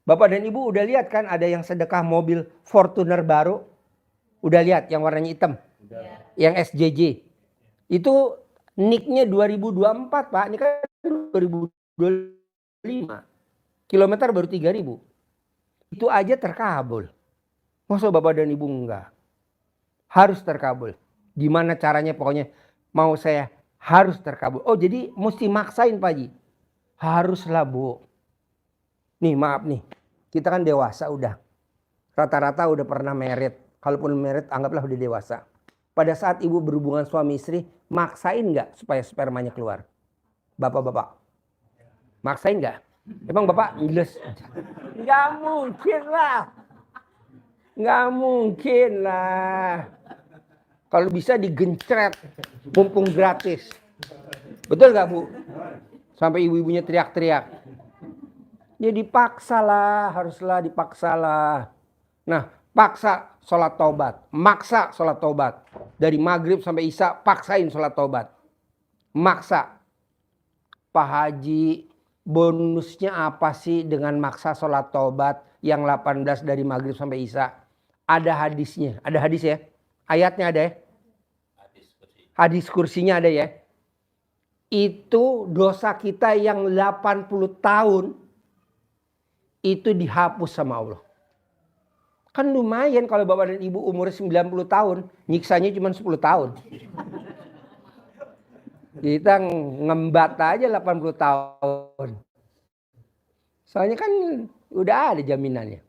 Bapak dan Ibu udah lihat kan ada yang sedekah mobil Fortuner baru? Udah lihat yang warnanya hitam? Udah. Yang SJJ. Itu nicknya 2024 Pak. Ini kan 2025. Kilometer baru 3.000. Itu aja terkabul. Masa Bapak dan Ibu enggak? Harus terkabul. Gimana caranya pokoknya mau saya harus terkabul. Oh jadi mesti maksain Pak Haji. Haruslah Bu. Nih maaf nih. Kita kan dewasa udah. Rata-rata udah pernah merit. Kalaupun merit anggaplah udah dewasa. Pada saat ibu berhubungan suami istri, maksain nggak supaya spermanya keluar? Bapak-bapak. Maksain nggak? Emang bapak ngiles? Nggak mungkin lah. Nggak mungkin lah. Kalau bisa digencret. Mumpung gratis. Betul nggak Bu? Sampai ibu-ibunya teriak-teriak. Ya dipaksalah, haruslah dipaksalah. Nah, paksa sholat taubat. Maksa sholat taubat. Dari maghrib sampai isya, paksain sholat taubat. Maksa. Pak Haji, bonusnya apa sih dengan maksa sholat taubat yang 18 dari maghrib sampai isya? Ada hadisnya. Ada hadis ya? Ayatnya ada ya? Hadis kursinya ada ya? Itu dosa kita yang 80 tahun itu dihapus sama Allah. Kan lumayan kalau bapak dan ibu umur 90 tahun, nyiksanya cuma 10 tahun. Kita ngembat aja 80 tahun. Soalnya kan udah ada jaminannya.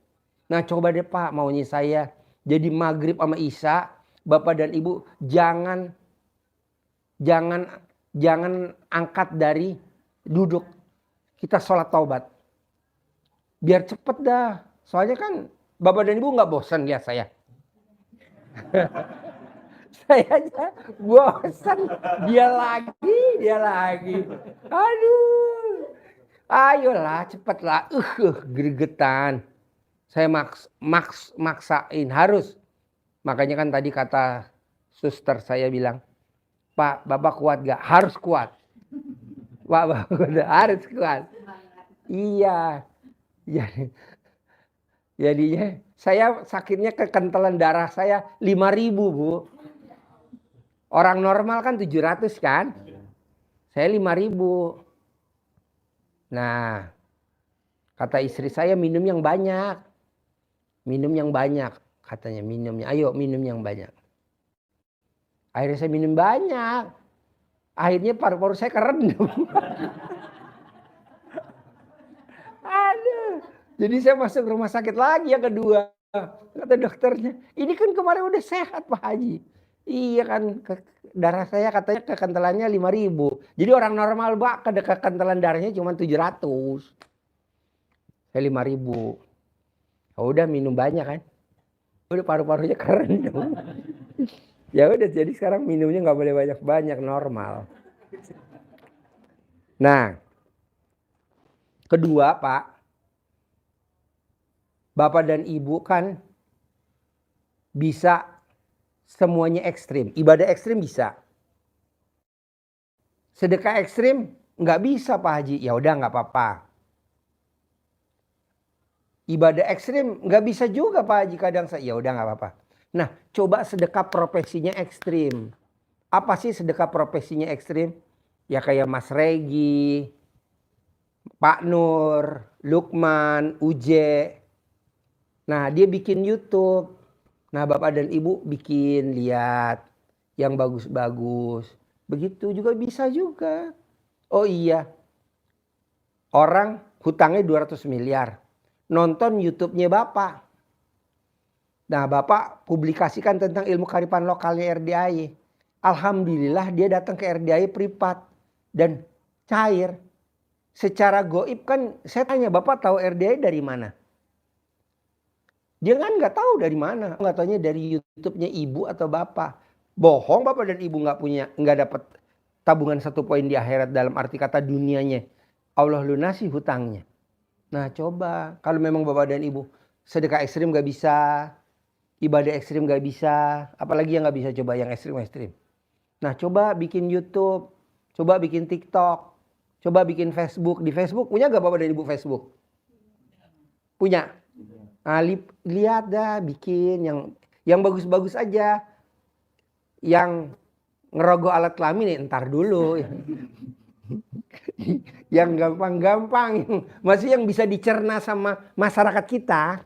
Nah coba deh Pak, maunya saya jadi maghrib sama isya, bapak dan ibu jangan angkat dari duduk. Kita sholat taubat. Biar cepet dah. Soalnya kan bapak dan ibu nggak bosan lihat saya. Saya aja bosan. Dia lagi. Aduh. Ayolah cepetlah. Gregetan. Saya maksain harus. Makanya kan tadi kata suster saya bilang, Pak, Bapak kuat gak? Harus kuat. Pak, Bapak harus kuat. Iya. Jadinya saya sakitnya kekentalan darah saya 5.000 Bu. Orang normal kan 700 kan. Saya 5.000. Nah, kata istri saya minum yang banyak. Minum yang banyak. Katanya minumnya. Ayo minum yang banyak. Akhirnya saya minum banyak. Akhirnya paru-paru saya kerendam. Aduh. Jadi saya masuk rumah sakit lagi yang kedua. Kata dokternya, ini kan kemarin udah sehat Pak Haji. Iya kan, darah saya katanya kekentalannya 5.000. Jadi orang normal Pak, kekentalan darahnya cuma 700. Saya 5.000. Oh, udah minum banyak kan. Udah paru-parunya keren dong. Ya udah, jadi sekarang minumnya nggak boleh banyak-banyak, normal. Nah, kedua Pak, Bapak dan Ibu kan bisa semuanya ekstrim. Ibadah ekstrim bisa. Sedekah ekstrim nggak bisa Pak Haji. Ya udah nggak apa-apa. Ibadah ekstrim nggak bisa juga Pak Haji kadang saya. Ya udah nggak apa-apa. Nah coba sedekah profesinya ekstrim. Apa sih sedekah profesinya ekstrim? Ya kayak Mas Regi, Pak Nur, Lukman, Uje. Nah dia bikin YouTube. Nah Bapak dan Ibu bikin lihat yang bagus-bagus. Begitu juga bisa juga. Oh iya. Orang hutangnya 200 miliar. Nonton YouTube-nya Bapak. Nah Bapak publikasikan tentang ilmu kearifan lokalnya RDAY. Alhamdulillah dia datang ke RDAY privat. Dan cair. Secara goib kan saya tanya Bapak tahu RDAY dari mana? Dia kan nggak tahu dari mana. Nggak taunya dari YouTube-nya ibu atau bapak. Bohong bapak dan ibu nggak dapat tabungan 1 poin di akhirat dalam arti kata dunianya. Allah lunasi hutangnya. Nah coba kalau memang bapak dan ibu sedekah ekstrim nggak bisa, ibadah ekstrim nggak bisa, apalagi yang nggak bisa coba yang ekstrim. Nah coba bikin YouTube, coba bikin TikTok, coba bikin Facebook. Di Facebook punya nggak bapak dan ibu Facebook? Punya? Nah, lihat dah, bikin yang bagus-bagus aja. Yang ngerogoh alat kelamin ya entar dulu. Yang gampang-gampang, masih yang bisa dicerna sama masyarakat kita.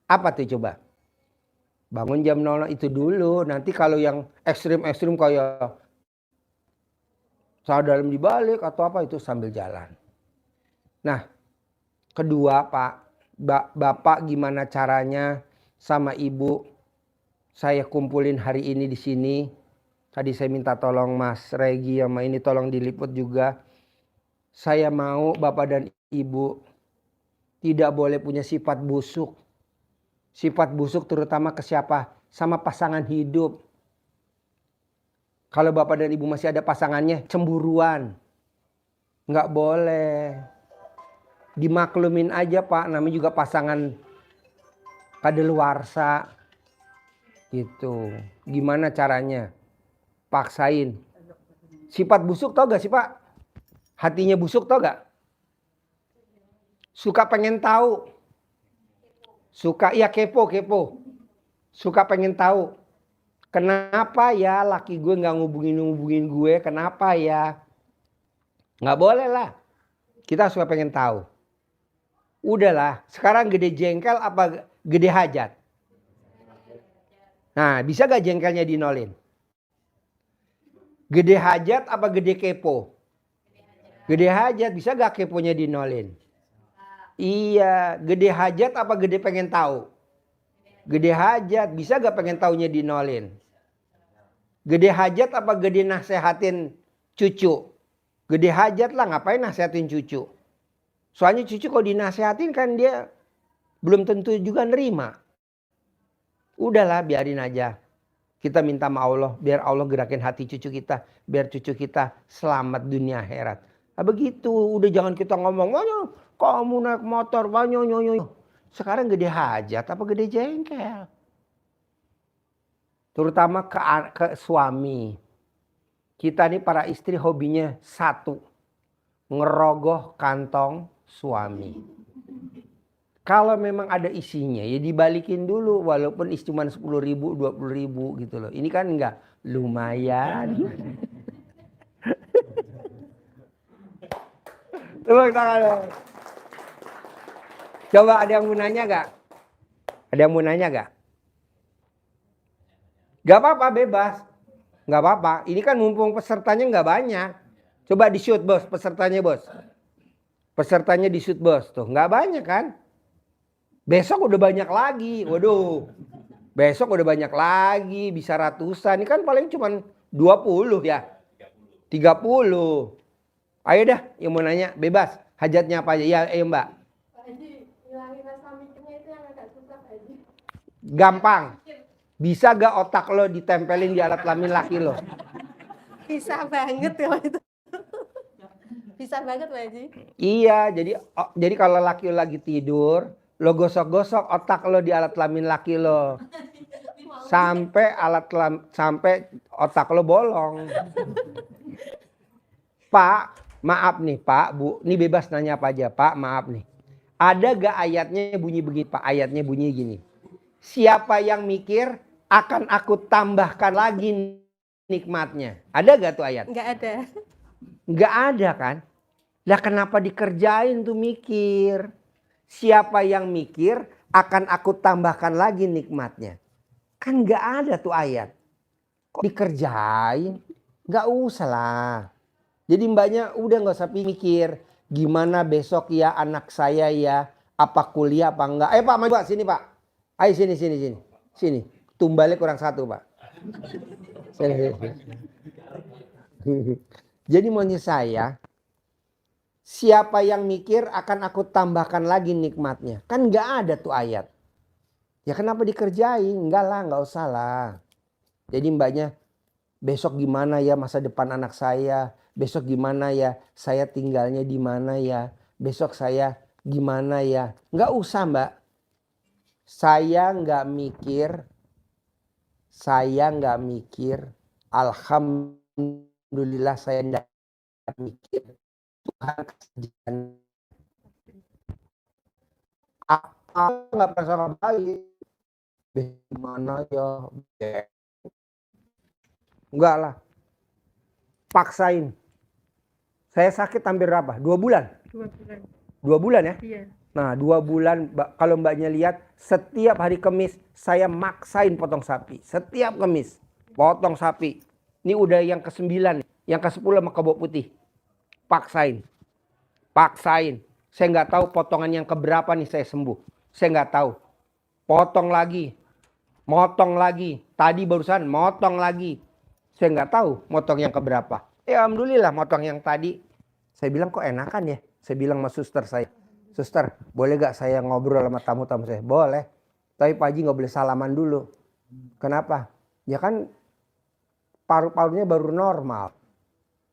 Apa tuh coba? Bangun jam 00 itu dulu. Nanti kalau yang ekstrim-ekstrim kayak saat dalam dibalik atau apa itu sambil jalan. Nah, kedua Pak, Bapak gimana caranya sama Ibu saya kumpulin hari ini di sini. Tadi saya minta tolong Mas Regi sama ini tolong diliput juga. Saya mau Bapak dan Ibu tidak boleh punya sifat busuk. Sifat busuk terutama ke siapa? Sama pasangan hidup. Kalau Bapak dan Ibu masih ada pasangannya, cemburuan. Nggak boleh. Dimaklumin aja Pak, namanya juga pasangan kadaluarsa. Gitu. Gimana caranya? Paksain. Sifat busuk tau gak sih Pak? Hatinya busuk tau gak? Suka pengen tahu. Suka, iya kepo. Suka pengen tahu. Kenapa ya laki gue gak ngubungin gue? Kenapa ya? Gak boleh lah. Kita suka pengen tahu. Udahlah, sekarang gede jengkel apa gede hajat? Nah, bisa gak jengkelnya dinolin? Gede hajat apa gede kepo? Gede hajat, bisa gak keponya dinolin? Iya, gede hajat apa gede pengen tahu? Gede hajat, bisa gak pengen taunya dinolin? Gede hajat apa gede nasehatin cucu? Gede hajat lah, ngapain nasehatin cucu? Soalnya cucu kalau dinasehatin kan dia belum tentu juga nerima. Udahlah, biarin aja. Kita minta sama Allah, biar Allah gerakin hati cucu kita. Biar cucu kita selamat dunia akhirat. Nah begitu, udah jangan kita ngomong, kamu naik motor, sekarang gede hajat apa gede jengkel? Terutama ke suami. Kita nih para istri hobinya satu. Ngerogoh kantong suami. Kalau memang ada isinya ya dibalikin dulu. Walaupun cuma 10.000, 20.000 gitu loh. Ini kan enggak lumayan. Tepuk tangan. Coba ada yang mau nanya gak? Ada yang mau nanya gak? Gak apa-apa, bebas. Gak apa-apa. Ini kan mumpung pesertanya gak banyak. Coba di shoot bos, pesertanya bos. Pesertanya di shoot bos. Tuh gak banyak kan? Besok udah banyak lagi. Waduh. Besok udah banyak lagi. Bisa ratusan. Ini kan paling cuma 20 ya. 30. Ayo dah yang mau nanya. Bebas. Hajatnya apa aja. Ya ayo mbak. Pak Haji, ngilangin rasa mikirnya itu yang agak susah Pak Haji. Gampang. Bisa gak otak lo ditempelin di alat kelamin laki lo? Bisa banget kalau itu. Bisa banget Pak Haji. Iya, jadi kalau laki lo lagi tidur, lo gosok-gosok otak lo di alat kelamin laki lo. Sampai sampai otak lo bolong. Pak, maaf nih Pak, Bu, ini bebas nanya apa aja Pak, maaf nih. Ada gak ayatnya bunyi begini Pak? Ayatnya bunyi gini. Siapa yang mikir akan aku tambahkan lagi nikmatnya. Ada gak tuh ayat? Enggak ada. Enggak ada kan? Lah kenapa dikerjain tuh mikir? Siapa yang mikir akan aku tambahkan lagi nikmatnya. Kan enggak ada tuh ayat. Kok dikerjain? Enggak usah lah. Jadi mbaknya udah gak usah mikir. Gimana besok ya anak saya ya. Apa kuliah apa enggak. Pak maju Pak sini Pak. Ayo sini. Sini. Tumbalnya kurang satu Pak. Sini. Jadi maunya saya. Siapa yang mikir akan aku tambahkan lagi nikmatnya. Kan gak ada tuh ayat. Ya kenapa dikerjain? Enggak lah, gak usah lah. Jadi mbaknya besok gimana ya masa depan anak saya. Besok gimana ya saya tinggalnya di mana ya. Besok saya gimana ya. Gak usah mbak. Saya gak mikir. Alhamdulillah saya gak mikir. Tuhan kesedihan nggak prasangka baik. Gimana ya? Enggak lah. Paksain. Saya sakit hampir berapa? 2 bulan? 2 bulan. 2 bulan ya? Iya. Nah 2 bulan kalau mbaknya lihat setiap hari Kamis saya maksain potong sapi. Setiap Kamis potong sapi. Ini udah yang ke-9. Yang ke-10 sama kebo putih. Paksain. Paksain. Saya nggak tahu potongan yang keberapa nih saya sembuh. Saya nggak tahu. Potong lagi. Motong lagi. Tadi barusan motong lagi. Saya nggak tahu motong yang keberapa. Alhamdulillah motong yang tadi. Saya bilang kok enakan ya. Saya bilang sama suster saya. Suster boleh gak saya ngobrol sama tamu-tamu saya? Boleh. Tapi Pak Haji nggak boleh salaman dulu. Kenapa? Ya kan paru-parunya baru normal.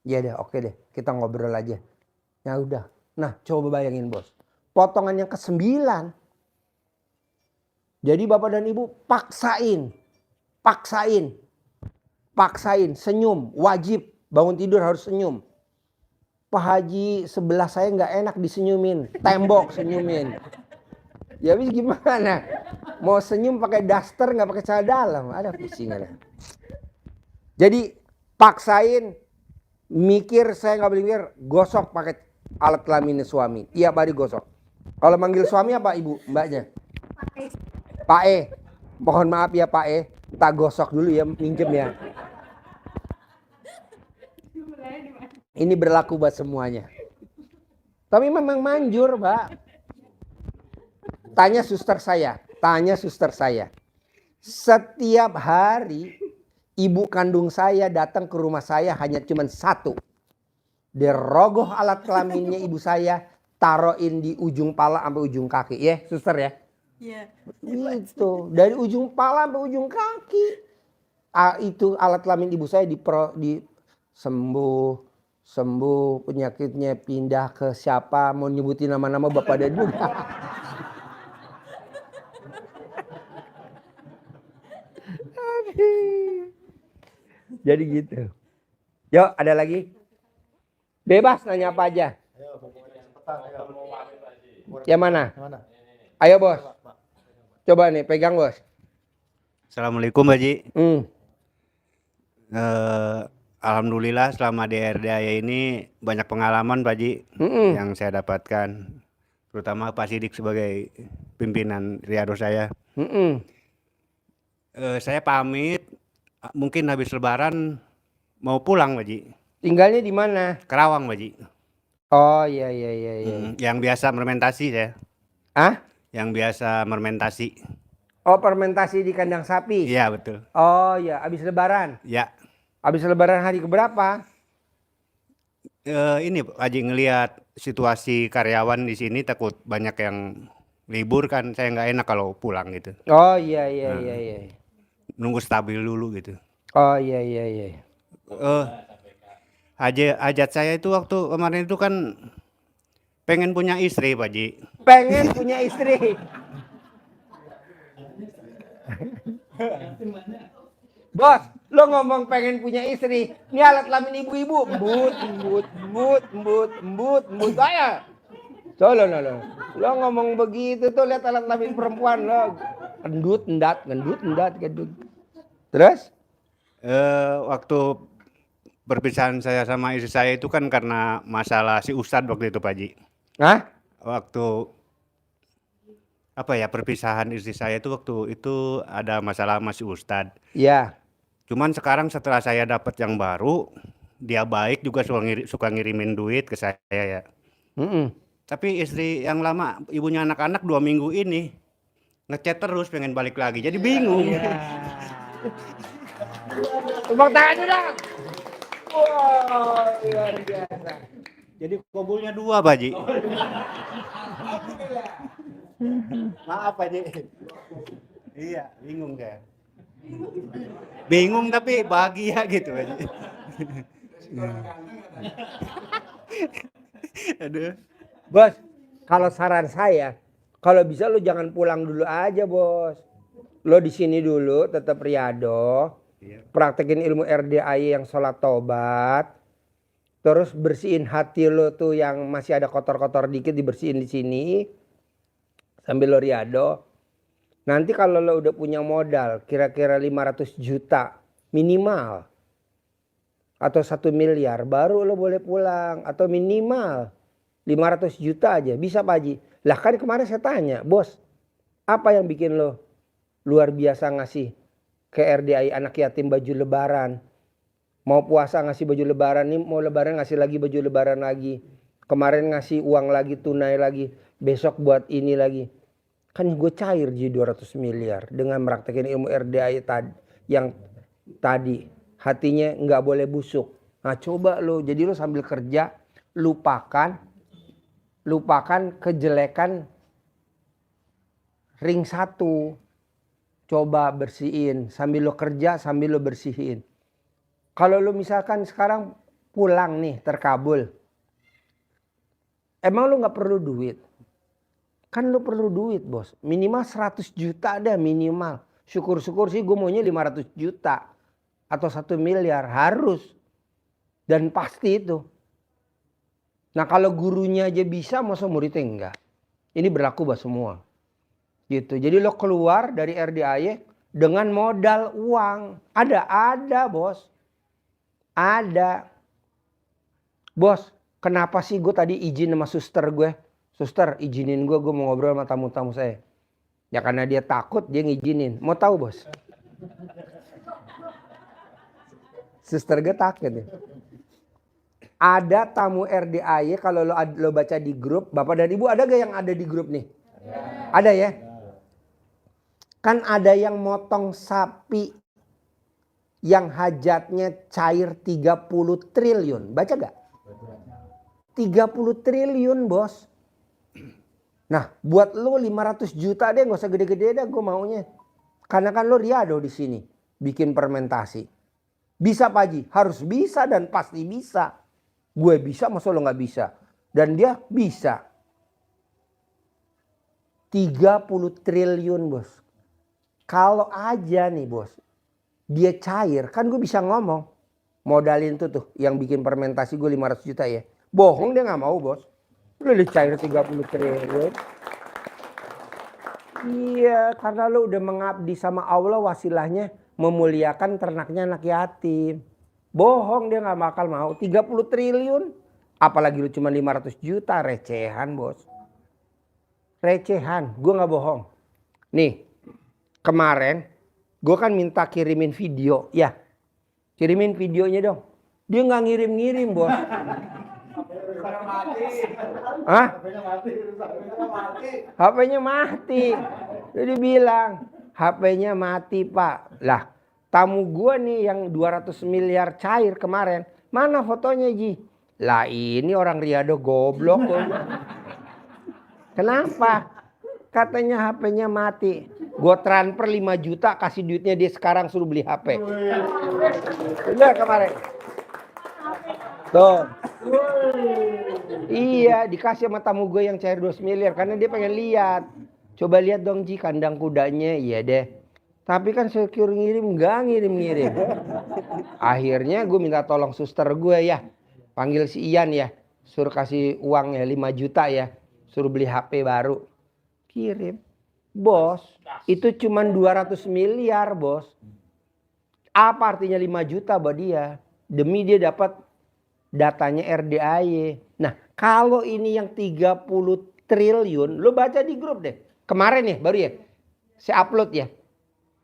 Ya deh oke deh. Kita ngobrol aja. Ya udah. Nah coba bayangin bos. Potongan yang ke-9. Jadi bapak dan ibu paksain. Paksain. Paksain. Senyum. Wajib. Bangun tidur harus senyum. Pak Haji sebelah saya nggak enak disenyumin. Tembok senyumin. Ya habis gimana? Mau senyum pakai daster nggak pakai celana dalam. Ada pusing ada. Jadi paksain. Mikir saya nggak boleh mikir. Gosok pakai alat kelamin suami. Tiap hari gosok. Kalau manggil suami apa ibu mbaknya? Pak E. Mohon maaf ya Pak E. Tak gosok dulu ya minjem ya. Ini berlaku buat semuanya. Tapi memang manjur, Mbak. Tanya suster saya. Tanya suster saya. Setiap hari ibu kandung saya datang ke rumah saya hanya cuma 1. Dia rogoh alat kelaminnya ibu saya, taruhin di ujung pala sampai ujung kaki. Ya, suster ya? Iya. Itu dari ujung pala sampai ujung kaki. Itu alat kelamin ibu saya di sembuh penyakitnya pindah ke siapa mau nyebutin nama-nama bapak dan ibu. Jadi gitu. Yuk ada lagi? Bebas nanya apa aja. Yang mana? Ayo bos. Coba nih pegang bos. Assalamualaikum Pak Haji. Hmm. Alhamdulillah selama di RDAY ini banyak pengalaman Pak Haji yang saya dapatkan. Terutama Pak Sidik sebagai pimpinan Riado saya. Saya pamit, mungkin habis lebaran mau pulang Pak Haji. Tinggalnya di mana? Kerawang Pak Haji. Oh iya. Yang biasa fermentasi saya. Ah? Yang biasa fermentasi. Oh fermentasi di kandang sapi? Iya betul. Oh iya habis lebaran? Ya. Habis lebaran hari keberapa? Ini Pak Haji ngelihat situasi karyawan di sini takut banyak yang libur kan, saya nggak enak kalau pulang gitu. Oh iya. Nunggu stabil dulu gitu. Oh iya. Hajat saya itu waktu kemarin itu kan pengen punya istri Pak Haji. Pengen punya istri. Bos, lo ngomong pengen punya istri. Ini alat kelamin ibu-ibu. Embut. Ayo. Coba lo ngomong begitu tuh lihat alat kelamin perempuan lo. Gendut. Terus? Waktu perpisahan saya sama istri saya itu kan karena masalah si Ustadz waktu itu Pak Haji. Hah? Waktu perpisahan istri saya itu waktu itu ada masalah sama si Ustadz. Iya. Cuman sekarang setelah saya dapat yang baru, dia baik juga suka ngirimin duit ke saya ya. Tapi istri yang lama, ibunya anak-anak 2 minggu ini ngechat terus pengen balik lagi, jadi bingung. Tepuk tangan dong. Wow, luar biasa. Jadi kabulnya 2 Pak Haji. Maaf Pak Haji. Iya, bingung saya. Bingung tapi bahagia gitu Pak Haji. Aduh. Bos, kalau saran saya, kalau bisa lo jangan pulang dulu aja bos. Lo di sini dulu, tetap Riado, praktekin ilmu RDAY yang sholat tobat, terus bersihin hati lo tuh yang masih ada kotor-kotor dikit dibersihin di sini. sambil lo riado. Nanti kalau lo udah punya modal kira-kira 500 juta minimal atau 1 miliar, baru lo boleh pulang. Atau minimal 500 juta aja, bisa Pak Haji. Lah kan kemarin saya tanya, bos, apa yang bikin lo luar biasa ngasih ke RDI anak yatim baju lebaran? Mau puasa ngasih baju lebaran, nih mau lebaran ngasih lagi baju lebaran lagi. Kemarin ngasih uang lagi, tunai lagi, besok buat ini lagi. Kan gue cair jadi 200 miliar dengan meraktekin ilmu RDI yang tadi. Hatinya nggak boleh busuk. Nah coba lo, jadi lo sambil kerja lupakan kejelekan ring 1. Coba bersihin sambil lo kerja, sambil lo bersihin. Kalau lo misalkan sekarang pulang nih terkabul, emang lo nggak perlu duit? Kan lo perlu duit bos, minimal 100 juta ada minimal. Syukur-syukur sih gue maunya 500 juta atau 1 miliar harus. Dan pasti itu. Nah kalau gurunya aja bisa, masa muridnya enggak? Ini berlaku buat semua. Gitu. Jadi lo keluar dari RDAY dengan modal uang. Ada bos. Ada. Bos, kenapa sih gue tadi izin sama suster gue? Suster izinin gue mau ngobrol sama tamu-tamu saya. Ya karena dia takut dia ngizinin. Mau tahu bos? Suster gue takut ya. Ada tamu RDAY kalau lo baca di grup. Bapak dan ibu ada gak yang ada di grup nih? Ada ya? Kan ada yang motong sapi yang hajatnya cair 30 triliun. Baca gak? 30 triliun bos. Nah buat lo 500 juta deh, gak usah gede-gede deh gue maunya. Karena kan lo riado di sini bikin fermentasi. Bisa Pak Haji? Harus bisa dan pasti bisa. Gue bisa, masa lo gak bisa? Dan dia bisa. 30 triliun bos. Kalau aja nih bos, dia cair, kan gue bisa ngomong. Modalin tuh yang bikin fermentasi gue 500 juta ya. Bohong dia gak mau bos. Lo udah cair 30 triliun. Iya, karena lo udah mengabdi sama Allah, wasilahnya memuliakan ternaknya anak yatim. Bohong dia gak bakal mau. 30 triliun. Apalagi lu cuma 500 juta. Recehan bos. Recehan. Gue gak bohong. Nih. Kemarin. Gue kan minta kirimin video. Ya. Kirimin videonya dong. Dia gak ngirim-ngirim bos. Hah? HP-nya mati. Jadi bilang. HP-nya mati pak. Lah. Tamu gue nih yang 200 miliar cair kemarin. Mana fotonya Ji? Lah ini orang riado goblok. Kenapa? Katanya HP-nya mati. Gue transfer 5 juta kasih duitnya dia sekarang suruh beli HP. Udah kemarin. Tuh. Iya dikasih sama tamu gue yang cair 2 miliar. Karena dia pengen lihat. Coba lihat dong Ji kandang kudanya. Iya deh. Tapi kan secure ngirim gak ngirim-ngirim. Akhirnya gue minta tolong suster gue ya. Panggil si Ian ya. Suruh kasih uang ya 5 juta ya. Suruh beli HP baru. Kirim. Bos. Itu cuma 200 miliar bos. Apa artinya 5 juta buat dia? Demi dia dapat datanya RDAY. Nah kalau ini yang 30 triliun. Lo baca di grup deh. Kemarin ya baru ya. Saya upload ya.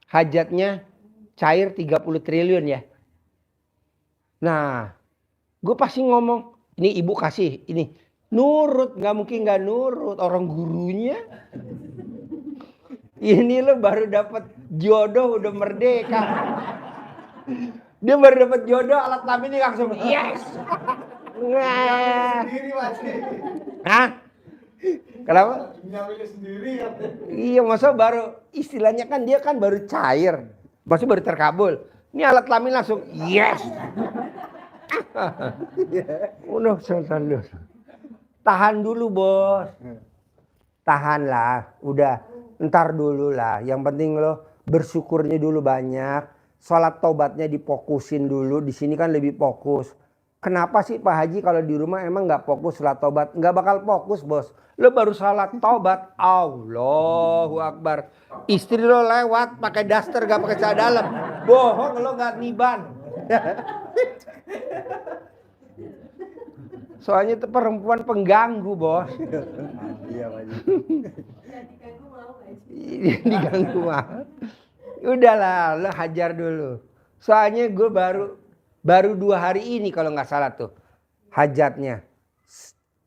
Hajatnya cair 30 triliun ya. Nah, gue pasti ngomong, ini ibu kasih, ini nurut, nggak mungkin nggak nurut orang gurunya. Ini lo baru dapat jodoh udah merdeka. Dia baru dapat jodoh alat kelamin ini langsung yes. Nah. Hah? Kenapa? Sendiri, iya masa baru istilahnya kan dia kan baru cair. Maksudnya baru terkabul. Ini alat kelamin langsung yes. Udah selesai. Tahan dulu bos. Tahanlah. Udah ntar dulu lah. Yang penting lo bersyukurnya dulu banyak. Sholat tobatnya difokusin dulu. Di sini kan lebih fokus. Kenapa sih Pak Haji kalau di rumah emang nggak fokus salat tobat? Nggak bakal fokus bos. Lo baru salat tobat, Allahu Akbar. Istri lo lewat pakai daster gak pakai celana dalam. Bohong lo nggak niban. Soalnya itu perempuan pengganggu bos. Iya Pak Haji. Diganggu mah. Udahlah, lo hajar dulu. Soalnya gue baru 2 hari ini kalau nggak salah tuh hajatnya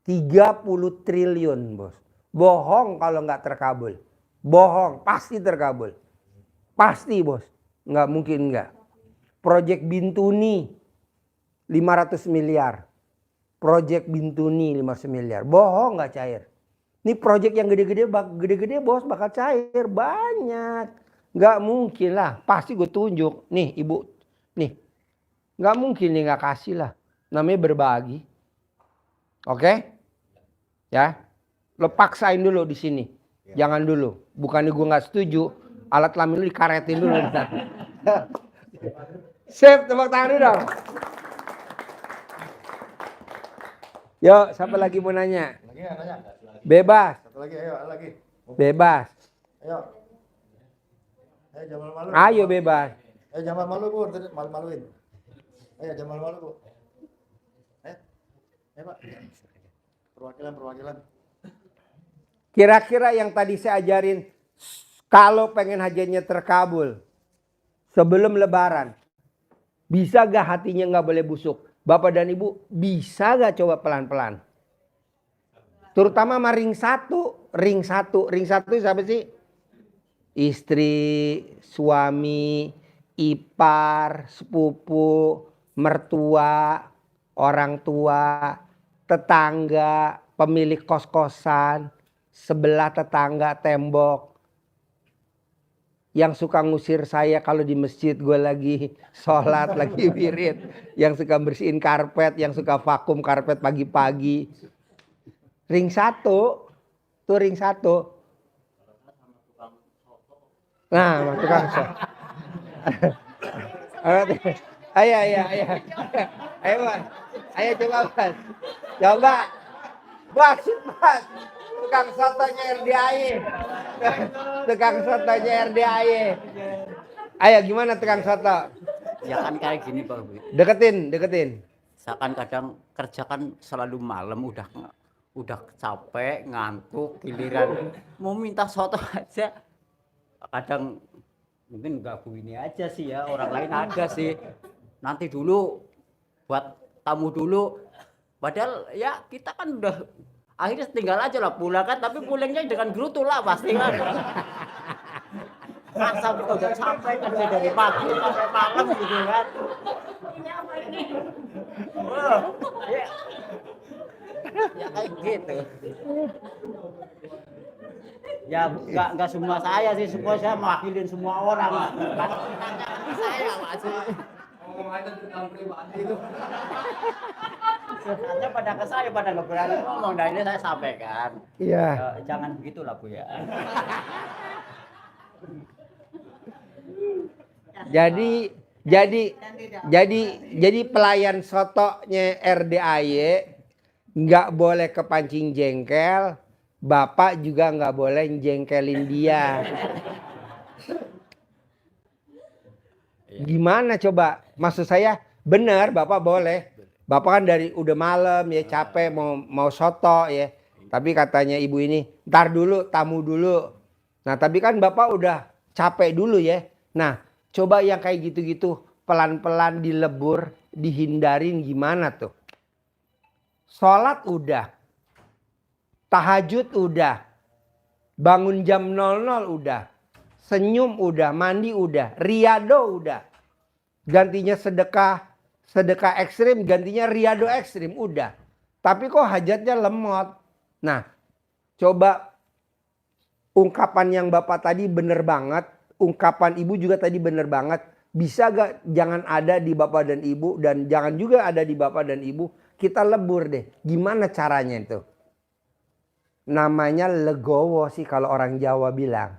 30 triliun bos. Bohong kalau nggak terkabul. Bohong, pasti terkabul. Pasti bos, nggak mungkin nggak. Proyek Bintuni 500 miliar. Proyek Bintuni 500 miliar. Bohong nggak cair. Ini proyek yang gede-gede bos bakal cair banyak. Nggak mungkin lah, pasti gue tunjuk. Nih ibu, nih. Nggak mungkin nih nggak kasih lah. Namanya berbagi. Oke? Ya. Lo paksain dulu di sini. Jangan dulu. Bukannya gue nggak setuju. Alat kelamin lu dikaretin dulu. Sip, tepuk tangan dulu dong. Yuk, siapa lagi mau nanya? Lagi nggak nanya? Bebas. Satu lagi, ayo lagi. Bebas. Ayo. Ayo jangan malu-malu. Ayo bebas. Ayo jangan malu Bu, tadi malu-maluin. Ayo jangan malu-malu Bu. Ayo Pak. Perwakilan. Kira-kira yang tadi saya ajarin, kalau pengen hajatnya terkabul sebelum lebaran, bisa gak hatinya nggak boleh busuk? Bapak dan Ibu bisa gak coba pelan-pelan? Terutama sama ring satu. Ring satu siapa sih? Istri, suami, ipar, sepupu, mertua, orang tua, tetangga, pemilik kos-kosan, sebelah tetangga tembok. Yang suka ngusir saya kalau di masjid gue lagi sholat, lagi wirid. Yang suka bersihin karpet, yang suka vakum karpet pagi-pagi. Ring satu, tuh ring satu. Nah, tukang soto. Ayo. Ayo Mas. Ayo coba Mas. Coba. Wasit Mas. Tukang sotonya RDAY. Tukang sotonya RDAY. Ayo gimana tukang soto? Ya kan kayak gini Pak Bu. Deketin. Saya kadang kerja kan selalu malam udah capek, ngantuk, giliran mau minta soto aja. Kadang mungkin nggak Bu ini aja sih ya, orang lain ada sih. Nanti dulu buat tamu dulu. Padahal ya kita kan udah akhirnya tinggal aja lah pulang kan, tapi pulangnya dengan gerutu lah pasti kan. Masa kita udah sampai kerja dari pagi sampai malam gitu kan. Wah, ya kayak gitu. Ya nggak semua saya sih, semua saya mewakilin semua orang. Kan saya masih. Sebenarnya pada ke saya pada nggak berani ngomong, nah ini saya sampaikan. Iya. Jangan begitulah Bu ya. Jadi pelayan sotonya RDAY nggak boleh kepancing jengkel, bapak juga nggak boleh jengkelin dia. Gimana coba? Maksud saya benar bapak boleh. Bapak kan dari udah malam ya capek mau soto ya. Tapi katanya ibu ini ntar dulu tamu dulu. Nah tapi kan bapak udah capek dulu ya. Nah coba yang kayak gitu-gitu pelan-pelan dilebur, dihindarin gimana tuh? Sholat udah, tahajud udah, bangun jam 00 udah, senyum udah, mandi udah, riado udah. Gantinya sedekah ekstrim, gantinya riado ekstrim udah. Tapi kok hajatnya lemot. Nah coba ungkapan yang bapak tadi bener banget. Ungkapan ibu juga tadi bener banget. Bisa gak jangan ada di bapak dan ibu. Dan jangan juga ada di bapak dan ibu. Kita lebur deh. Gimana caranya itu? Namanya legowo sih kalau orang Jawa bilang.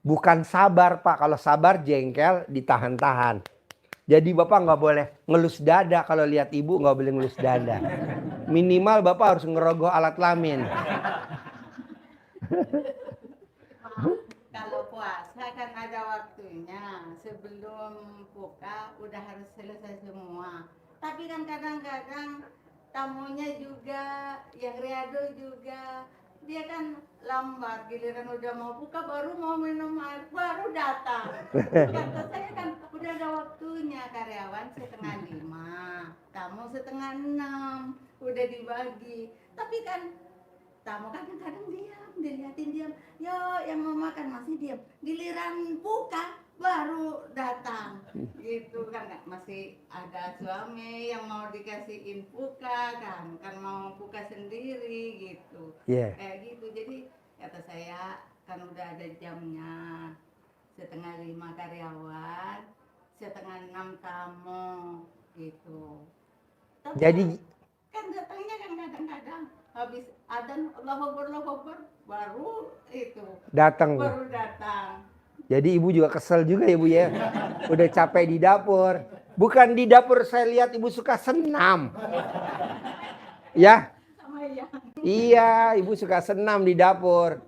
Bukan sabar Pak. Kalau sabar jengkel ditahan-tahan. Jadi Bapak nggak boleh ngelus dada, kalau lihat Ibu nggak boleh ngelus dada. Minimal Bapak harus ngerogoh alat kelamin. Kalau puasa kan ada waktunya, sebelum buka udah harus selesai semua. Tapi kan kadang-kadang tamunya juga, yang riado juga, dia kan lambat, giliran udah mau buka baru mau minum air, baru datang. Kata saya kan udah ada waktunya, karyawan 4:30, tamu 5:30, udah dibagi. Tapi kan tamu kan kadang diam, dilihatin diam. Yo, yang mau makan masih diam. Giliran buka baru datang. Gitu kan masih ada suami yang mau dikasihin buka kan mau buka sendiri gitu. Iya. Kayak gitu. Jadi kata saya kan udah ada jamnya. 4:30 karyawan, 5:30 tamu gitu. Tapi Jadi kan datangnya kan kadang-kadang habis adzan Allahu Akbar baru itu datang. baru datang. Jadi Ibu juga kesel juga ya Bu ya. Udah capek di dapur. Bukan di dapur saya lihat Ibu suka senam. Ya? Sama yang Iya, Ibu suka senam di dapur.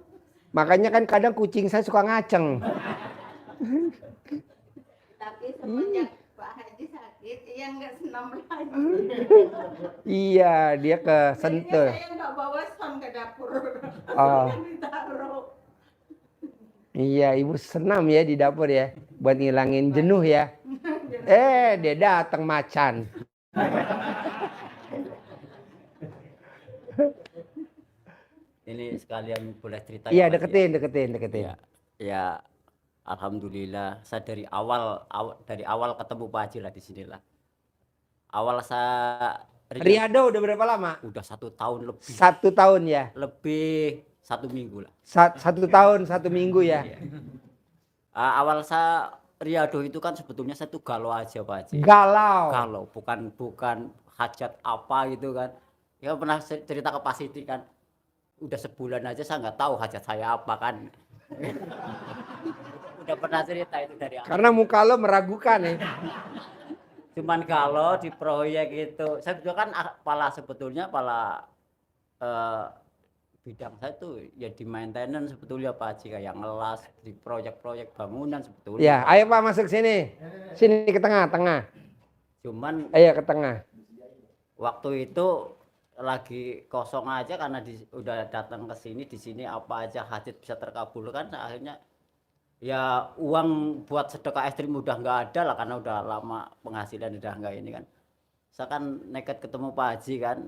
Makanya kan kadang kucing saya suka ngaceng. tapi semenjak Pak Haji sakit ya nggak senam lagi. Iya, dia ke Jadinya Sentul. saya nggak bawa son ke dapur. Oh. Yang ditaruh. Iya, Ibu senam ya di dapur ya. Buat ngilangin jenuh ya. Dia datang macan. Ini sekalian boleh cerita Iya, ya, Pak Haji, ya? deketin. Ya, alhamdulillah saya dari awal ketemu Pak Haji lah di sinilah. Awal saya Riado udah berapa lama? udah 1 tahun lebih, 1 tahun ya. lebih 1 minggu lah. 1 tahun 1 minggu ya. Iya. Awal saya riado itu kan sebetulnya saya tuh galau aja Pak Haji. Galau. Galau, bukan hajat apa gitu kan. Ya pernah cerita ke Pak Siti kan. Udah sebulan aja saya nggak tahu hajat saya apa kan. Udah pernah cerita itu dari awal. Karena muka lo meragukan ya. Cuman kalau di proyek itu saya juga kan sebetulnya bidang saya tuh ya di maintenance sebetulnya Pak Haji, kayak ngelas di proyek-proyek bangunan sebetulnya. Ya, ayo Pak masuk sini. Sini ke tengah. Cuman Ayo ke tengah. waktu itu lagi kosong aja karena udah datang ke sini, di sini apa aja hajat bisa terkabulkan, akhirnya ya uang buat sedekah ekstrim udah nggak ada lah karena udah lama penghasilan udah nggak ini kan. Saya kan nekat ketemu Pak Haji kan.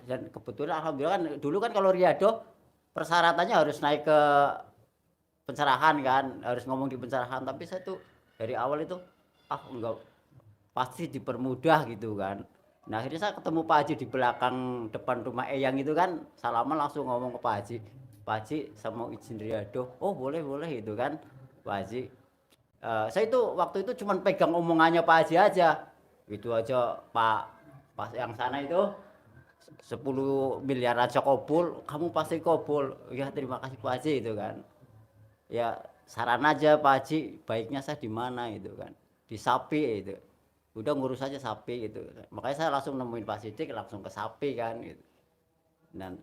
Dan kebetulan alhamdulillah kan dulu kan kalau riado persyaratannya harus naik ke pencerahan kan, harus ngomong di pencerahan, tapi saya tuh dari awal itu enggak, pasti dipermudah gitu kan. Nah akhirnya saya ketemu Pak Haji di belakang depan rumah Eyang itu kan, salaman langsung ngomong ke Pak Haji, Pak Haji saya mau izin riado. Oh boleh itu kan Pak Haji. Saya itu waktu itu cuma pegang omongannya Pak Haji aja, itu aja Pak yang sana itu 10 miliar aja kabul, kamu pasti kabul. Ya terima kasih Pak Haji itu kan. Ya saran aja Pak Haji, baiknya saya di mana itu kan, di sapi itu. Udah ngurus aja sapi gitu. Makanya saya langsung nemuin Pak Sidik, langsung ke sapi kan gitu. Dan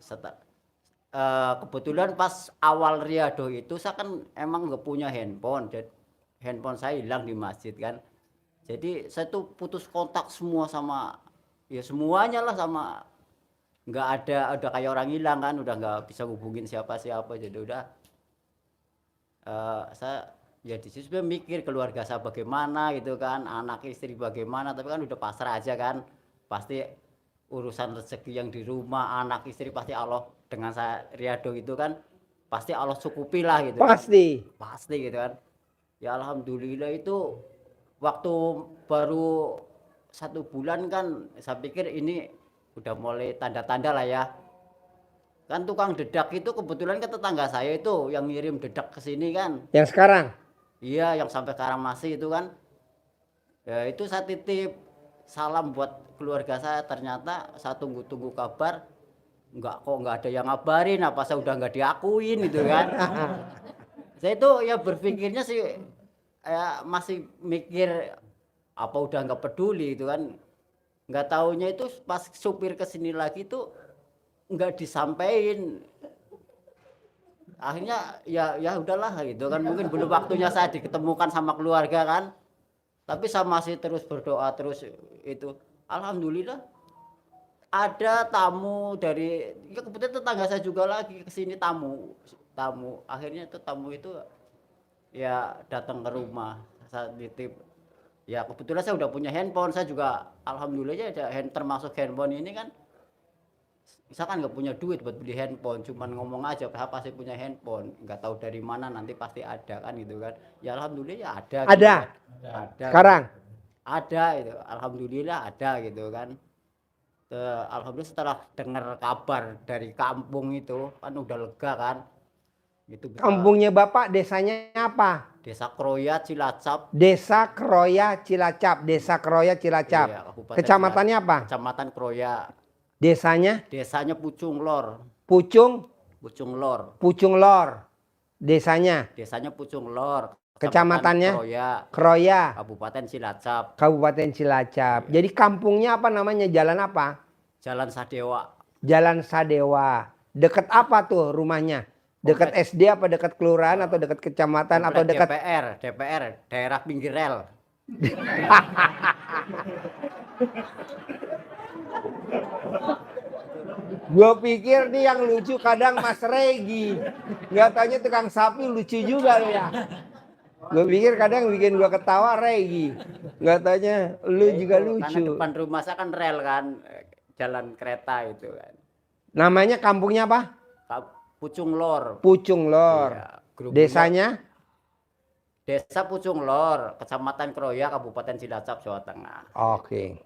kebetulan pas awal riado itu saya kan emang nggak punya handphone, dan handphone saya hilang di masjid kan. Jadi saya tuh putus kontak semua sama ya semuanya lah, sama nggak ada kayak orang hilang kan, udah nggak bisa hubungin siapa-siapa. Jadi udah saya ya di situ mikir keluarga saya bagaimana gitu kan, anak istri bagaimana, tapi kan udah pasrah aja kan. Pasti urusan rezeki yang di rumah, anak istri pasti Allah, dengan saya riado itu kan pasti Allah cukupi lah gitu. Pasti gitu kan. Ya alhamdulillah itu waktu baru 1 bulan kan saya pikir ini udah mulai tanda-tanda lah ya. Kan tukang dedak itu kebetulan ke tetangga saya itu yang ngirim dedak ke sini kan. Yang sekarang? Iya, yang sampai sekarang masih itu kan. Ya itu saya titip salam buat keluarga saya, ternyata saya tunggu-tunggu kabar, nggak ada yang ngabarin, apa saya udah nggak diakuin gitu kan. Saya itu ya berpikirnya sih masih mikir apa udah nggak peduli itu kan. Nggak taunya itu pas supir kesini lagi tuh nggak disampaikan. Akhirnya ya udahlah gitu kan, mungkin belum waktunya saya diketemukan sama keluarga kan. Tapi saya masih terus berdoa terus itu. Alhamdulillah ada tamu dari ya kebetulan tetangga saya juga lagi kesini tamu. Akhirnya itu tamu itu ya datang ke rumah, saya titip. Ya kebetulan saya udah punya handphone, saya juga alhamdulillah ya ada termasuk handphone ini kan. Misalkan nggak punya duit buat beli handphone, cuman ngomong aja saya pasti punya handphone, nggak tahu dari mana nanti pasti ada kan gitu kan. Ya alhamdulillah ya ada. Gitu Ada. kan. Ada. Sekarang Ada itu, alhamdulillah ada gitu kan. Alhamdulillah setelah dengar kabar dari kampung itu kan udah lega kan. Itu kampungnya Bapak desanya apa? Desa Kroya Cilacap. Desa Kroya Cilacap. Desa Kroya Cilacap. Iya, Kabupaten Kecamatannya apa? Kecamatan Kroya. Desanya Desanya Pucung Lor. Pucung Pucung Lor. Desanya. Desanya Pucung Lor. Kecamatannya Kroya. Kroya. Kabupaten Cilacap. Kabupaten Cilacap. Jadi kampungnya apa namanya? Jalan apa? Jalan Sadewa. Jalan Sadewa. Deket apa tuh rumahnya? Dekat SD apa dekat kelurahan atau dekat kecamatan atau dekat DPR daerah pinggir rel. Gue pikir nih yang lucu kadang Mas Regi. Nggak taunya tukang sapi lucu juga lo ya. Gue pikir kadang bikin gue ketawa Regi. Nggak taunya lu juga lucu. Karena depan rumah saya kan rel kan, jalan kereta itu kan. Namanya kampungnya apa? Pucung Lor. Pucung Lor. Iya, Desanya? Desa Pucung Lor, Kecamatan Kroya, Kabupaten Cilacap, Jawa Tengah. Oke.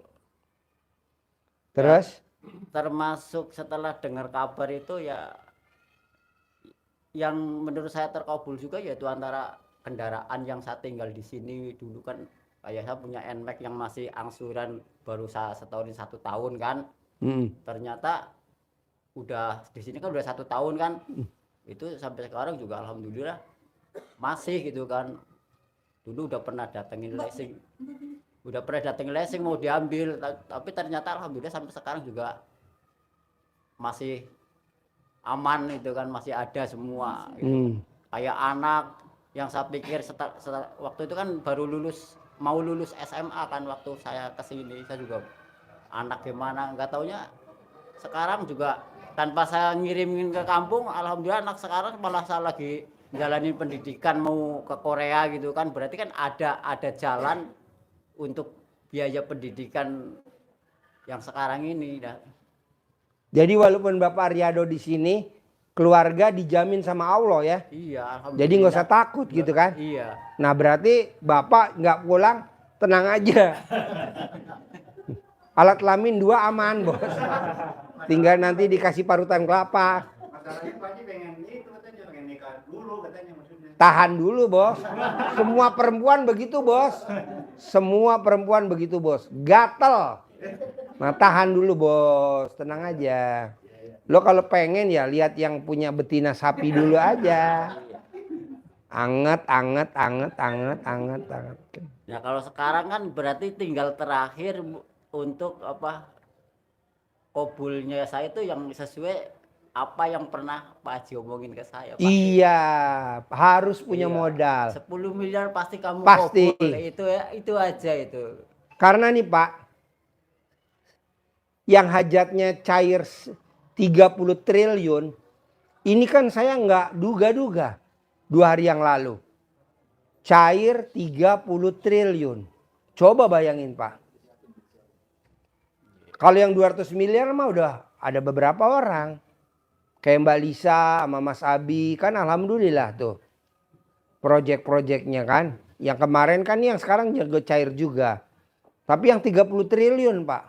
Terus? Termasuk setelah dengar kabar itu ya, yang menurut saya terkabul juga yaitu antara kendaraan yang saya tinggal di sini dulu kan, kayak saya punya NMAX yang masih angsuran baru setahun 1 tahun kan. Ternyata udah di sini kan udah 1 tahun kan. Itu sampai sekarang juga alhamdulillah masih gitu kan. Dulu udah pernah datengin leasing mau diambil, tapi ternyata alhamdulillah sampai sekarang juga masih aman itu kan, masih ada semua gitu. Kayak anak yang saya pikir setelah waktu itu kan mau lulus SMA kan waktu saya kesini, saya juga anak gimana nggak taunya sekarang juga tanpa saya ngirimin ke kampung, alhamdulillah anak sekarang malah saya lagi jalanin pendidikan mau ke Korea gitu kan. Berarti kan ada jalan untuk biaya pendidikan yang sekarang ini. Jadi walaupun Bapak Riyado di sini, keluarga dijamin sama Allah ya. Iya, alhamdulillah. Jadi nggak usah takut gitu kan. Iya. Nah berarti Bapak nggak pulang, tenang aja. Alat kelamin 2 aman bos. Tinggal nanti dikasih parutan kelapa. Masalahnya Pak Haji pengen itu katanya, pengen nikah dulu katanya maksudnya. Tahan dulu bos. Semua perempuan begitu bos. Semua perempuan begitu bos. Gatel. Nah tahan dulu bos. Tenang aja. Lo kalau pengen ya lihat yang punya betina sapi dulu aja. Anget. Ya kalau sekarang kan berarti tinggal terakhir untuk apa, kabulnya saya itu yang sesuai apa yang pernah Pak Haji omongin ke saya. Pasti. Iya, harus punya modal. 10 miliar pasti kamu Pasti. kabul. Itu aja itu. Karena nih Pak, yang hajatnya cair 30 triliun, ini kan saya nggak duga-duga 2 hari yang lalu. Cair 30 triliun. Coba bayangin Pak. Kalau yang 200 miliar mah udah ada beberapa orang. Kayak Mbak Lisa sama Mas Abi kan alhamdulillah tuh. Project-projectnya kan. Yang kemarin kan yang sekarang juga cair juga. Tapi yang 30 triliun Pak.